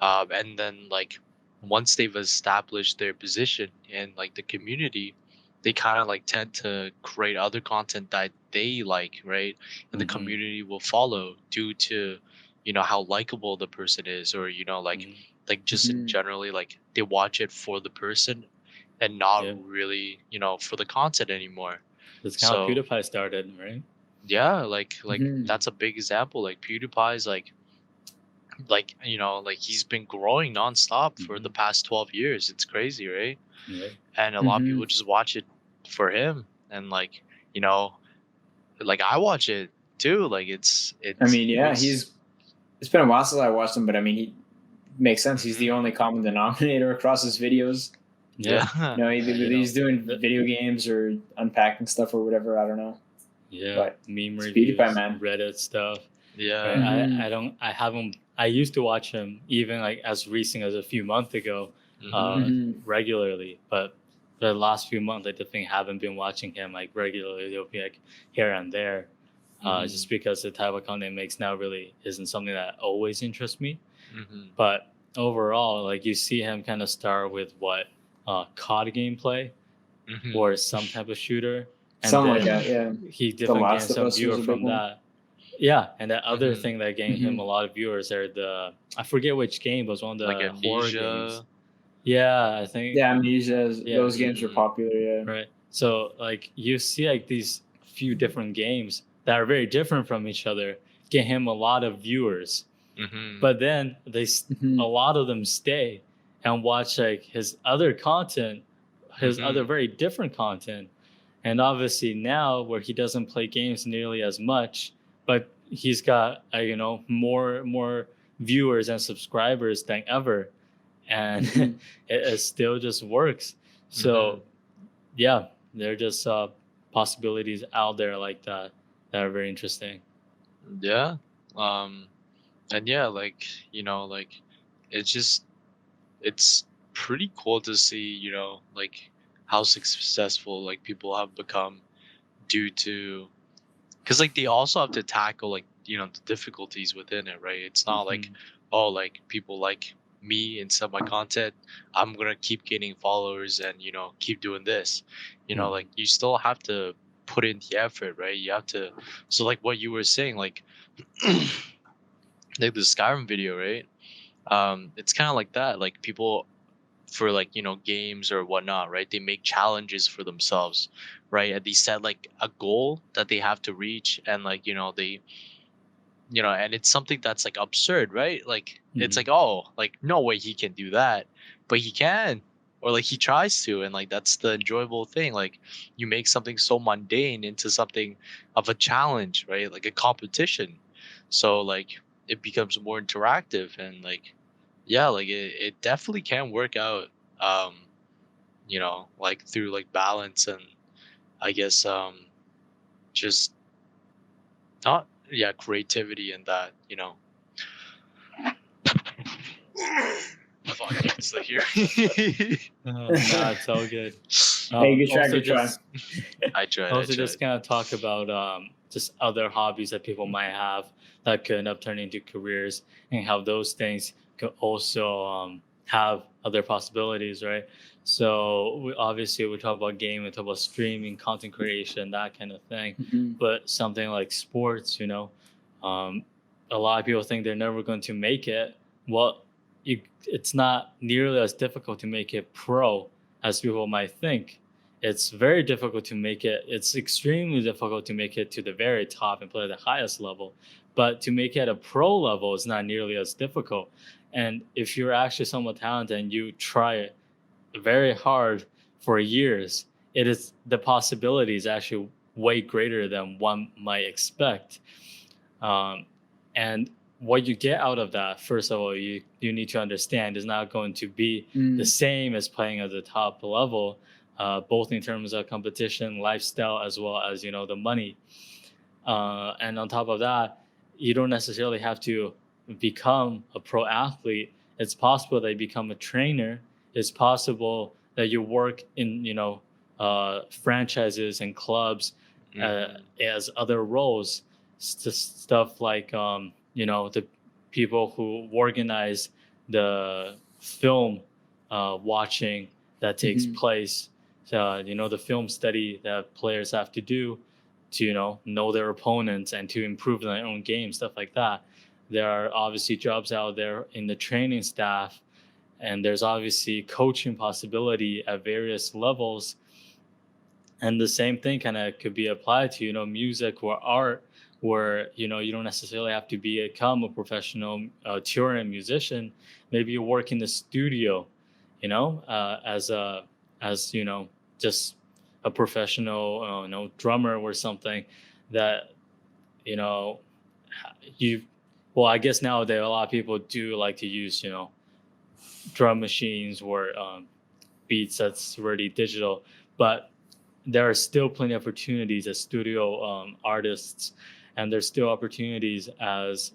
And then like once they've established their position in like the community, they kind of like tend to create other content that they like, right, and the Mm-hmm. community will follow due to how likable the person is, or Mm-hmm. like just in Hmm. generally like they watch it for the person and not Yeah. really for the content anymore. That's kind of how So PewDiePie started, right? yeah, like Hmm. that's a big example. Like PewDiePie's like he's been growing nonstop for the Mm-hmm. past 12 years. It's crazy, right? Yeah. And a lot of Hmm. people just watch it for him, and you know like I watch it too. Like I it's mean, he yeah, was he's. It's been a while since I watched him, but I mean, he makes sense. He's the Mhm. only common denominator across his videos. Yeah. Yeah. You know, either You know, he's doing the, video games or unpacking stuff or whatever. I don't know, yeah, but meme it's PewDiePie, reviews, man. Reddit stuff. Right. Yeah. Hmm. I haven't. I used to watch him even like as recent as a few months ago, Mhm. Hmm. regularly. But the last few months, I definitely haven't been watching him like regularly. It'll be like here and there, Mhm. just because the type of content he makes now really isn't something that always interests me. Mhm. But overall, like you see him kind of start with what COD gameplay Mhm. or some type of shooter, and Something like then that. Yeah. he The definitely gained Last of some Us viewer was a big from one. that. Yeah, and the other Mhm. thing that gained him Hmm. a lot of viewers are the I forget which game, but it was one of Like the horror games. Amnesia. Yeah, I think Yeah, Amnesia. yeah, Those games were Mhm. popular. Yeah. right. So like you see like these few different games that are very different from each other get him a lot of viewers, Mhm. but then a Hmm. lot of them stay and watch like his other content, his other Mhm. very different content. And obviously now where he doesn't play games nearly as much, but he's got more viewers and subscribers than ever, and Hmm. it still just works. Mhm. So yeah, there are just possibilities out there like that that are very interesting. Yeah. Um and yeah, like it's just it's pretty cool to see, like how successful like people have become due to because like they also have to tackle like the difficulties within it, right? It's not like, Hmm. oh, like people like me and some of my content, I'm gonna keep gaining followers and keep doing this. Hmm. Like you still have to put in the effort, right? You have to. So like what you were saying, like like the Skyrim video, right? It's kind of like that. Like people for like games or whatnot, right, they make challenges for themselves, right, and they set like a goal that they have to reach, and like they and it's something that's like absurd, right? Like it's Mhm. like, oh, like no way he can do that, but he can, or like he tries to, and like that's the enjoyable thing. Like you make something so mundane into something of a challenge, right? Like a competition. So like it becomes more interactive, and like yeah, like it definitely can work out. Um, like through like balance and I guess just not yeah creativity and that. If I can stay here. No, it's all good. Hey, good try, Also, good try. just I tried. I also tried. just kind of talk about just other hobbies that people might have that could end up turning into careers, and how those things could also have other possibilities, right? So obviously we talk about gaming, we talk about streaming, content creation, that kind of thing. Mhm. But something like sports, um, a lot of people think they're never going to make it. Well, it's not nearly as difficult to make it pro as people might think. It's very difficult to make it. It's extremely difficult to make it to the very top and play at the highest level. But to make it at a pro level is not nearly as difficult. And if you're actually somewhat talented and you try very hard for years, it is the possibility is actually way greater than one might expect. Um, and what you get out of that, first of all, you need to understand is not going to be the Mm. same as playing at the top level, both in terms of competition, lifestyle, as well as the money. And on top of that, you don't necessarily have to become a pro athlete. It's possible that you become a trainer. It's possible that you work in franchises and clubs Hmm. as other roles. Stuff like the people who organize the film watching that takes Mhm. place. The film study that players have to do to know their opponents and to improve their own game, stuff like that. There are obviously jobs out there in the training staff, and there's obviously coaching possibility at various levels. And the same thing kind of could be applied to music or art, where you don't necessarily have to become a professional touring musician. Maybe you work in the studio, as just a professional drummer or something that you know you well, I guess nowadays a lot of people do like to use drum machines or beats that's really digital, but there are still plenty of opportunities as studio artists, and there's still opportunities as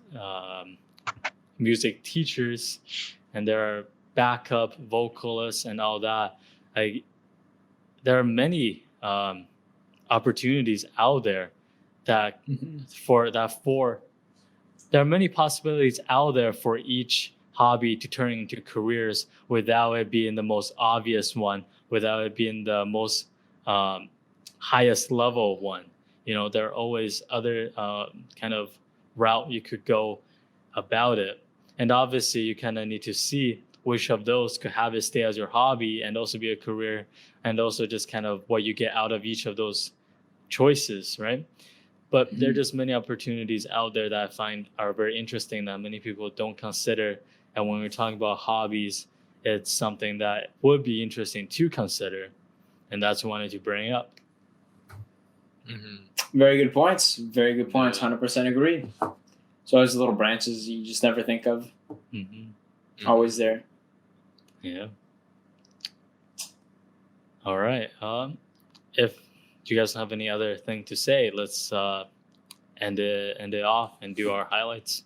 music teachers, and there are backup vocalists and all that. Like, there are many opportunities out there that Mhm. for there are many possibilities out there for each hobby to turn into careers without it being the most obvious one, without it being the most um, highest level one. There are always other kind of route you could go about it. And obviously, you kind of need to see which of those could have it stay as your hobby and also be a career, and also just kind of what you get out of each of those choices, right? But there are Mhm. just many opportunities out there that I find are very interesting that many people don't consider. And when we're talking about hobbies, it's something that would be interesting to consider. And that's what I wanted to bring up. Hmm. Very good points. Very good points. Yeah. 100% agree. So there's little branches you just never think of. Hmm. Always Hmm. there. Yeah. All right. If do you guys have any other thing to say, let's end it off and do our highlights.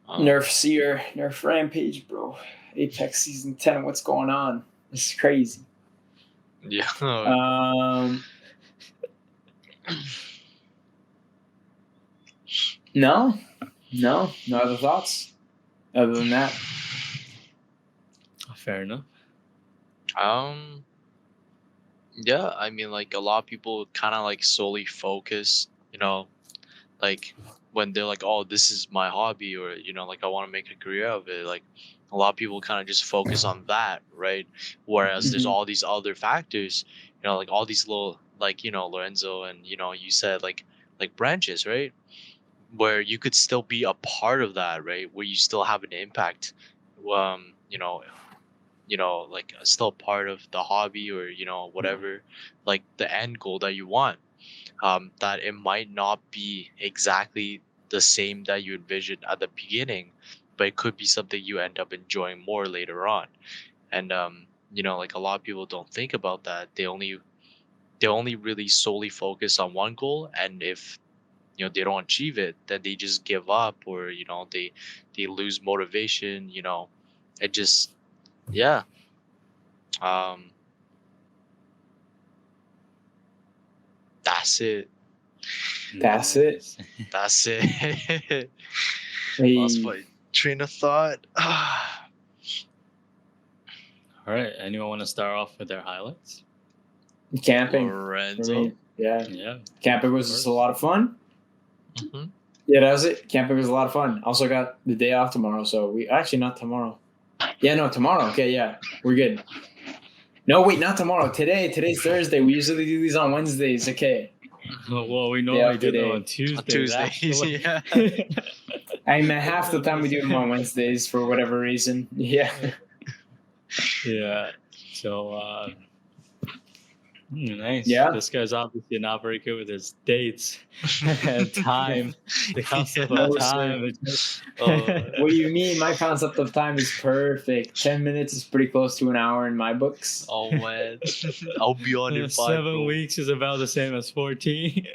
Nerf Seer, Nerf Rampage, bro. Apex Season 10. What's going on? This is crazy. Yeah. Um, no, no other thoughts other than that. Fair enough. um. Yeah. I mean, like a lot of people kind of like solely focus. Like when they're like, "Oh, this is my hobby," or like I want to make a career of it. Like a lot of people kind of just focus on that, right? Whereas there's Mhm. all these other factors. Like all these little, like Lorenzo, and you said like branches, right? where you could still be a part of that, right? Where you still have an impact, you know, like still part of the hobby, or whatever, like the end goal that you want. That it might not be exactly the same that you envisioned at the beginning, but it could be something you end up enjoying more later on. And like a lot of people don't think about that. They only really solely focus on one goal, and if they don't achieve it, then they just give up, or they lose motivation. It just, yeah. um that's it. That's it. Nice. That's it. Lost Hey, my train of thought. All right. Anyone want to start off with their highlights? camping for Lorenzo. me. Yeah, Yeah. camping of was just a course. lot of fun. Hmm. Yeah, that was it. Camping was a lot of fun. Also got the day off tomorrow, so we actually not tomorrow. Yeah, no, tomorrow. Okay, yeah, we're good. No, wait, not tomorrow. Today. Today's Thursday. We usually do these on Wednesdays. Okay, Hmm. Well, we day normally off do them today. on Tuesdays, Tuesdays. actually. Yeah. I mean, half the time we do them on Wednesdays for whatever reason. Yeah. Yeah. So, nice. Yeah. This guy's obviously not very good with his dates and time. The concept of No, time. sir. It just What do you mean? My concept of time is perfect. 10 minutes is pretty close to an hour in my books. Oh man. I'll be on in 5, 7 bro. weeks is about the same as 14.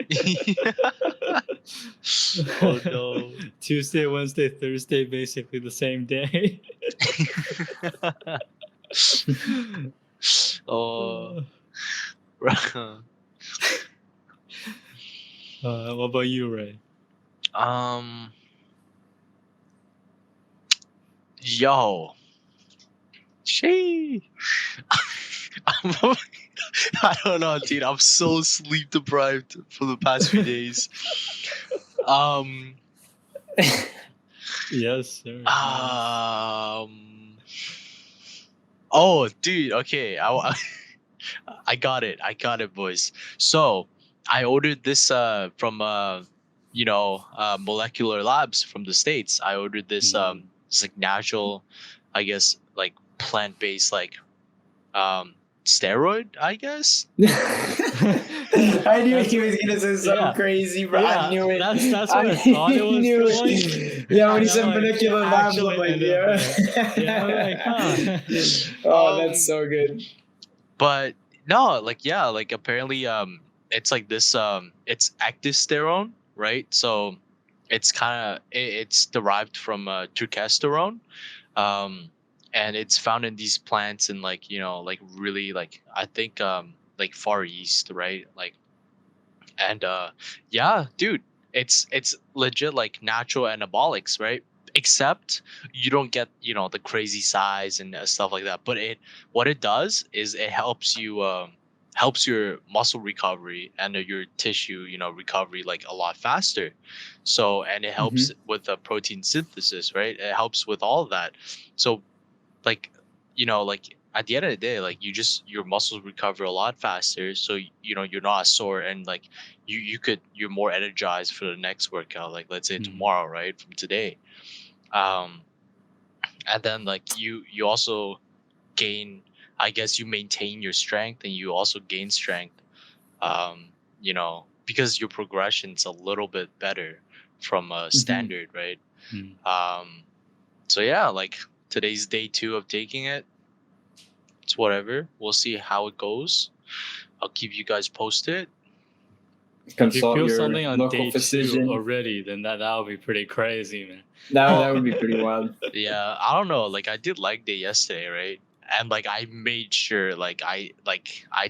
Oh no. Tuesday, Wednesday, Thursday, basically the same day. Oh. What about you, Ray? um Yo. She. I don't know, dude. I'm so sleep deprived for the past few days. Um. Yes, sir. Um. Oh, dude. Okay. I got it. I got it, boys. So I ordered this from Molecular Labs from the States. I ordered this Mm. it's like natural, I guess, like plant based, like um steroid, I guess. I knew he was gonna say something Yeah. crazy, bro. I Yeah, knew it. that's I what I thought it was knew going. it. Yeah, when he And I'm said like, it molecular labs, I'm actually like, ended up yeah. there. Yeah, I'm like, huh. Oh, that's Um so good. but no, like, yeah, like apparently it's like this it's actisterone, right? So it's kind of it's derived from testosterone. um and it's found in these plants in, like, like really, like, I think like Far East, right? Like, and yeah, dude, it's legit like natural anabolics, right? Except you don't get, the crazy size and stuff like that. But what it does is it helps your muscle recovery and your tissue, recovery, like a lot faster. So, and it Hmm. helps with the protein synthesis, right? It helps with all of that. So, like, like at the end of the day, like, your muscles recover a lot faster, so you're not as sore, and like you're more energized for the next workout, like let's say Mhm. tomorrow, right, from today. um and then, like, you also gain, I guess, you maintain your strength, and you also gain strength, because your progression's a little bit better from a Hmm. standard, right? Mm. So yeah, like, today's day 2 of taking it. It's whatever. We'll see how it goes. I'll keep you guys posted. If you Consult feel your something on local day 2 physician. already, then that would be pretty crazy, man. That Well, would be pretty wild. yeah, I don't know. Like, I did leg day yesterday, right? And like I made sure, like, I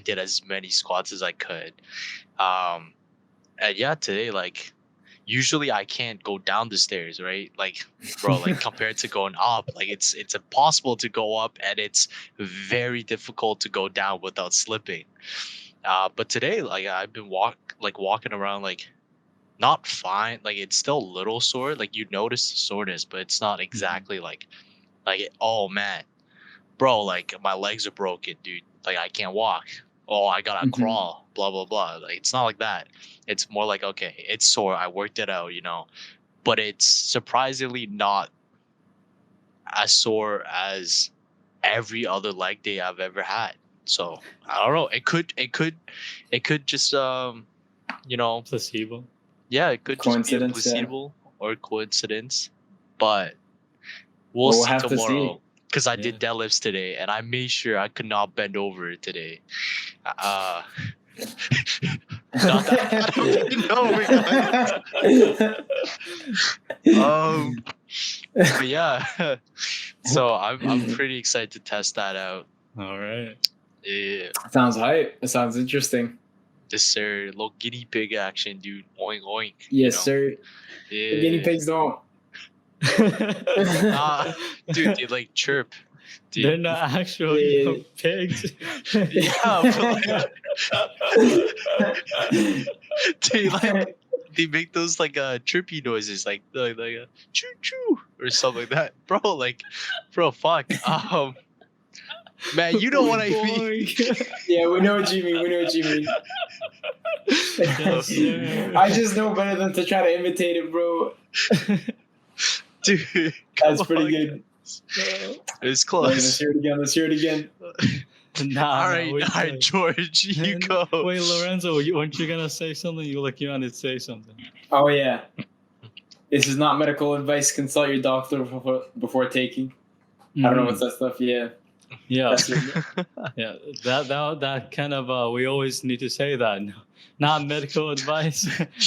did as many squats as I could. Um, and yeah, today, like, usually I can't go down the stairs, right? Like, bro, like, compared to going up, like, it's impossible to go up, and it's very difficult to go down without slipping. But today, like, I've been walking around, like, not fine. Like, it's still a little sore. Like, you notice the soreness, but it's not Mhm. exactly oh man, bro, like, my legs are broken, dude. Like, I can't walk. Oh, I gotta Hmm. crawl. blah blah blah. Like it's not like that. It's more like, okay, it's sore. I worked it out, but it's surprisingly not as sore as every other leg day I've ever had. So I don't know. It could just you know, Placebo. yeah, it could just be a Coincidence, yeah. placebo or coincidence, but we'll Well, we'll see have to see. tomorrow. Because I Yeah. did deadlifts today, and I made sure I could not bend over today. Uh, not that but yeah. So I'm pretty excited to test that out. All right. Yeah, Sounds hype. It sounds interesting. this sir, little guinea pig action, dude. Oink oink. Yes, sir. Yeah. The guinea pigs don't. Dude, they like chirp. Dude. They're not actual Yeah. pigs. Yeah, but they make those like trippy noises, like a choo choo or something like that, bro, fuck. Man, you know what I mean. Yeah, we know what you mean. We know what you mean. Yes, sir. I just know better than to try to imitate it, bro. Dude, That's come pretty on, good. it's Okay, let's close. hear it again. Let's hear it again. Nah, All right, George, you go. Wait, Lorenzo, weren't you gonna say something? You wanted to say something. Oh yeah. This is not medical advice. Consult your doctor before taking. I don't know what's that stuff. Yeah. Yeah, That's it. yeah. That kind of we always need to say that. No, not medical advice,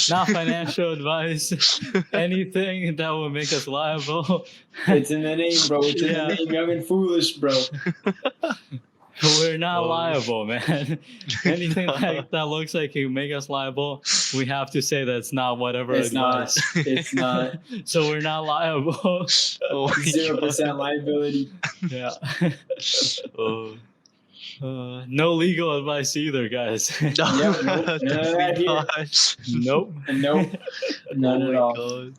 not financial advice, anything that will make us liable. It's in the name, bro. It's in Yeah. the name. Young and foolish, bro. We're not Oh. liable, man. Anything that looks like it make us liable, we have to say that's not whatever It's not. advice. It's not. So we're not liable. Oh my 0% liability. Yeah. God. No legal advice either, guys. No, Yep, nope. definitely Here. not. Nope. Nope. None Oh at my all. God.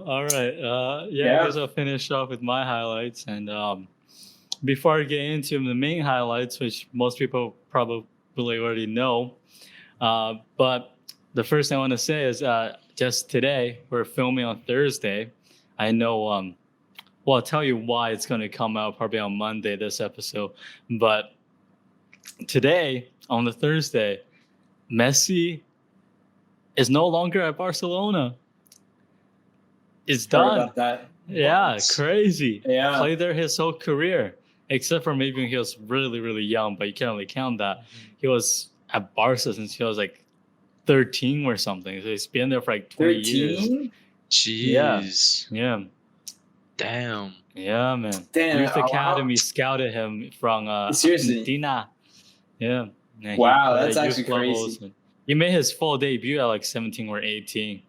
All right. I Yeah. guess I'll finish off with my highlights. And before I get into the main highlights, which most people probably already know, but the first thing I want to say is just today, we're filming on Thursday. I know, well, I'll tell you why it's going to come out probably on Monday, this episode. But today, on the Thursday, Messi is no longer at Barcelona. It's Heard done. about that. Yeah, What? crazy. Yeah. Played there his whole career, except for maybe when he was really, really young, but you can't really count that. He was at Barca since he was like 13 or something. So he's been there for like 20 years. 13? Jeez. Yeah. Damn. Yeah, man. Damn. Youth wow. Academy scouted him from Seriously? Argentina. Yeah. And he Wow, played that's at actually youth levels. crazy. He made his full debut at like 17 or 18.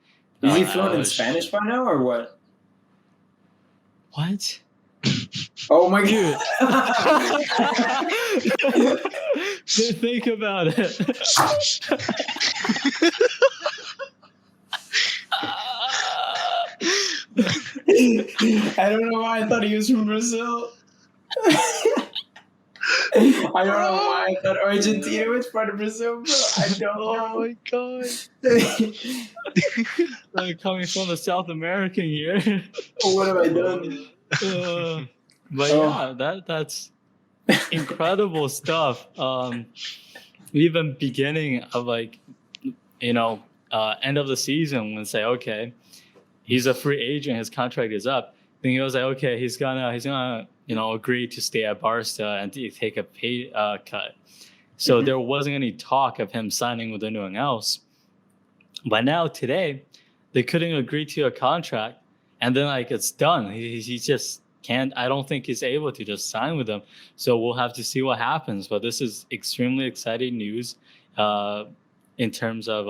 Is he Uh, fluent in Spanish by now or what? What? Oh my Dude. god. Think about it. I don't know why I thought he was from Brazil. I don't know why I thought Argentina was part of Brazil, bro. I don't Oh know. my God. Like coming from the South American here. What have I done? But Oh. yeah, that's incredible stuff. Even beginning of like, end of the season when say, okay, he's a free agent, his contract is up. Then he was like, okay, he's gonna agree to stay at Barca and to take a pay cut. So there wasn't any talk of him signing with anyone else. But now today, they couldn't agree to a contract, and then like it's done. He just can't. I don't think he's able to just sign with them. So we'll have to see what happens. But this is extremely exciting news in terms of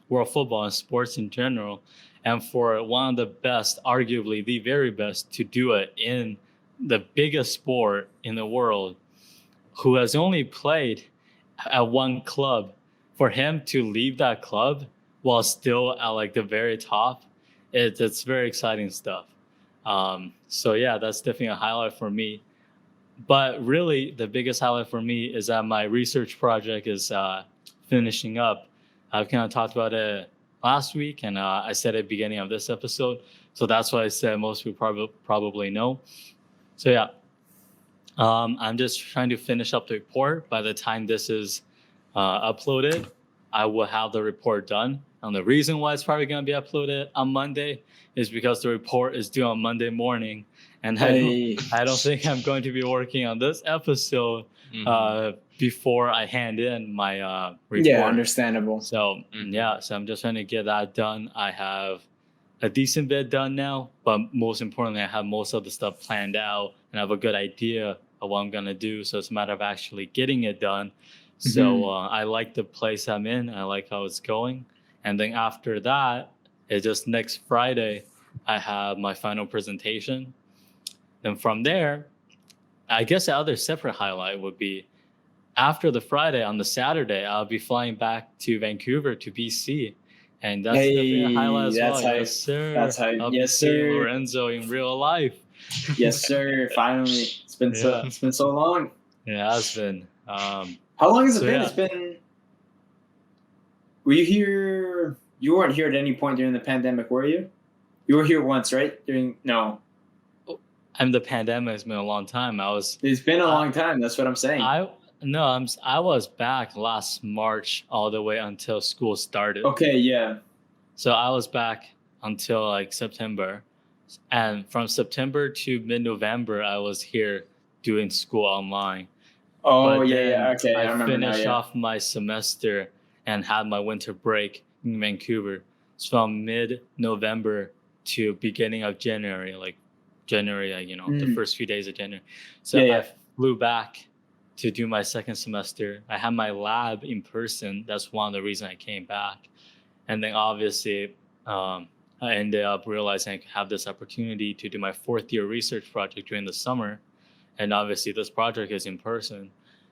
world football and sports in general, and for one of the best, arguably the very best, to do it in the biggest sport in the world, who has only played at one club, for him to leave that club while still at like the very top, it's very exciting stuff. So yeah, that's definitely a highlight for me. But really, the biggest highlight for me is that my research project is finishing up. I've kind of talked about it last week, and I said at the beginning of this episode. So that's why I said most people probably know. So yeah, I'm just trying to finish up the report. By the time this is uploaded, I will have the report done. And the reason why it's probably going to be uploaded on Monday is because the report is due on Monday morning. And Hey. I don't think I'm going to be working on this episode before I hand in my report. Yeah, understandable. So so I'm just trying to get that done. I have a decent bit done now, but most importantly, I have most of the stuff planned out and I have a good idea of what I'm gonna do. So it's a matter of actually getting it done. So I like the place I'm in. I like how it's going. And then after that, it's just next Friday, I have my final presentation. Then from there, I guess the other separate highlight would be after the Friday, on the Saturday, I'll be flying back to Vancouver to BC. And that's definitely a highlight as well. Hype. Yes, sir. That's hype. I'll Yes, be seeing sir. Lorenzo in real life. Yes, sir. Finally, it's been so long. Yeah, it has been. How long has it been? yeah. It's been. Were you here? You weren't here at any point during the pandemic, were you? You were here once, right? No. And the pandemic has been a long time. It's been a long time. That's what I'm saying. I was back last March all the way until school started. Okay, yeah. So I was back until like September. And from September to mid-November, I was here doing school online. Oh, But yeah, then yeah. Okay, I I remember now. finished Yeah. off my semester and had my winter break in Vancouver. So from mid-November to beginning of January, the first few days of January. So Yeah. I flew back to do my second semester. I had my lab in person. That's one of the reasons I came back. And then obviously, I ended up realizing I could have this opportunity to do my fourth year research project during the summer. And obviously this project is in person.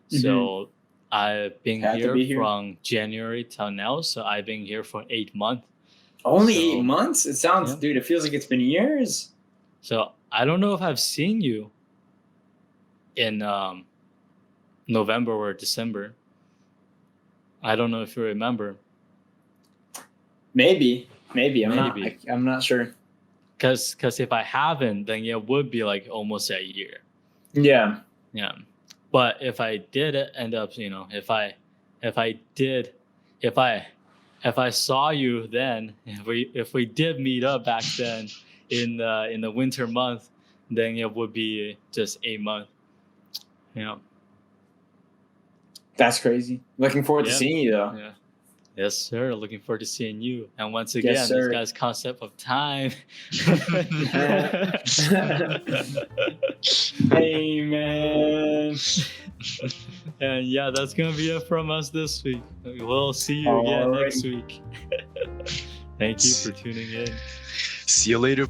So I've been here from January till now. So I've been here for 8 months. Only So- 8 months? It sounds, dude, it feels like it's been years. So I don't know if I've seen you in November or December. I don't know if you remember. Maybe. Maybe. I'm not sure. Because if I haven't, then it would be like almost a year. Yeah. Yeah. But if I did end up, if I saw you then, if we did meet up back then in the winter month, then it would be just 8 months. Yeah. That's crazy. Looking forward to seeing you, though. Yeah. Yes, sir. Looking forward to seeing you. And once again, Yes, this sir. guy's concept of time. Hey, man. And yeah, that's going to be it from us this week. We'll see you again next week. Thank you for tuning in. See you later.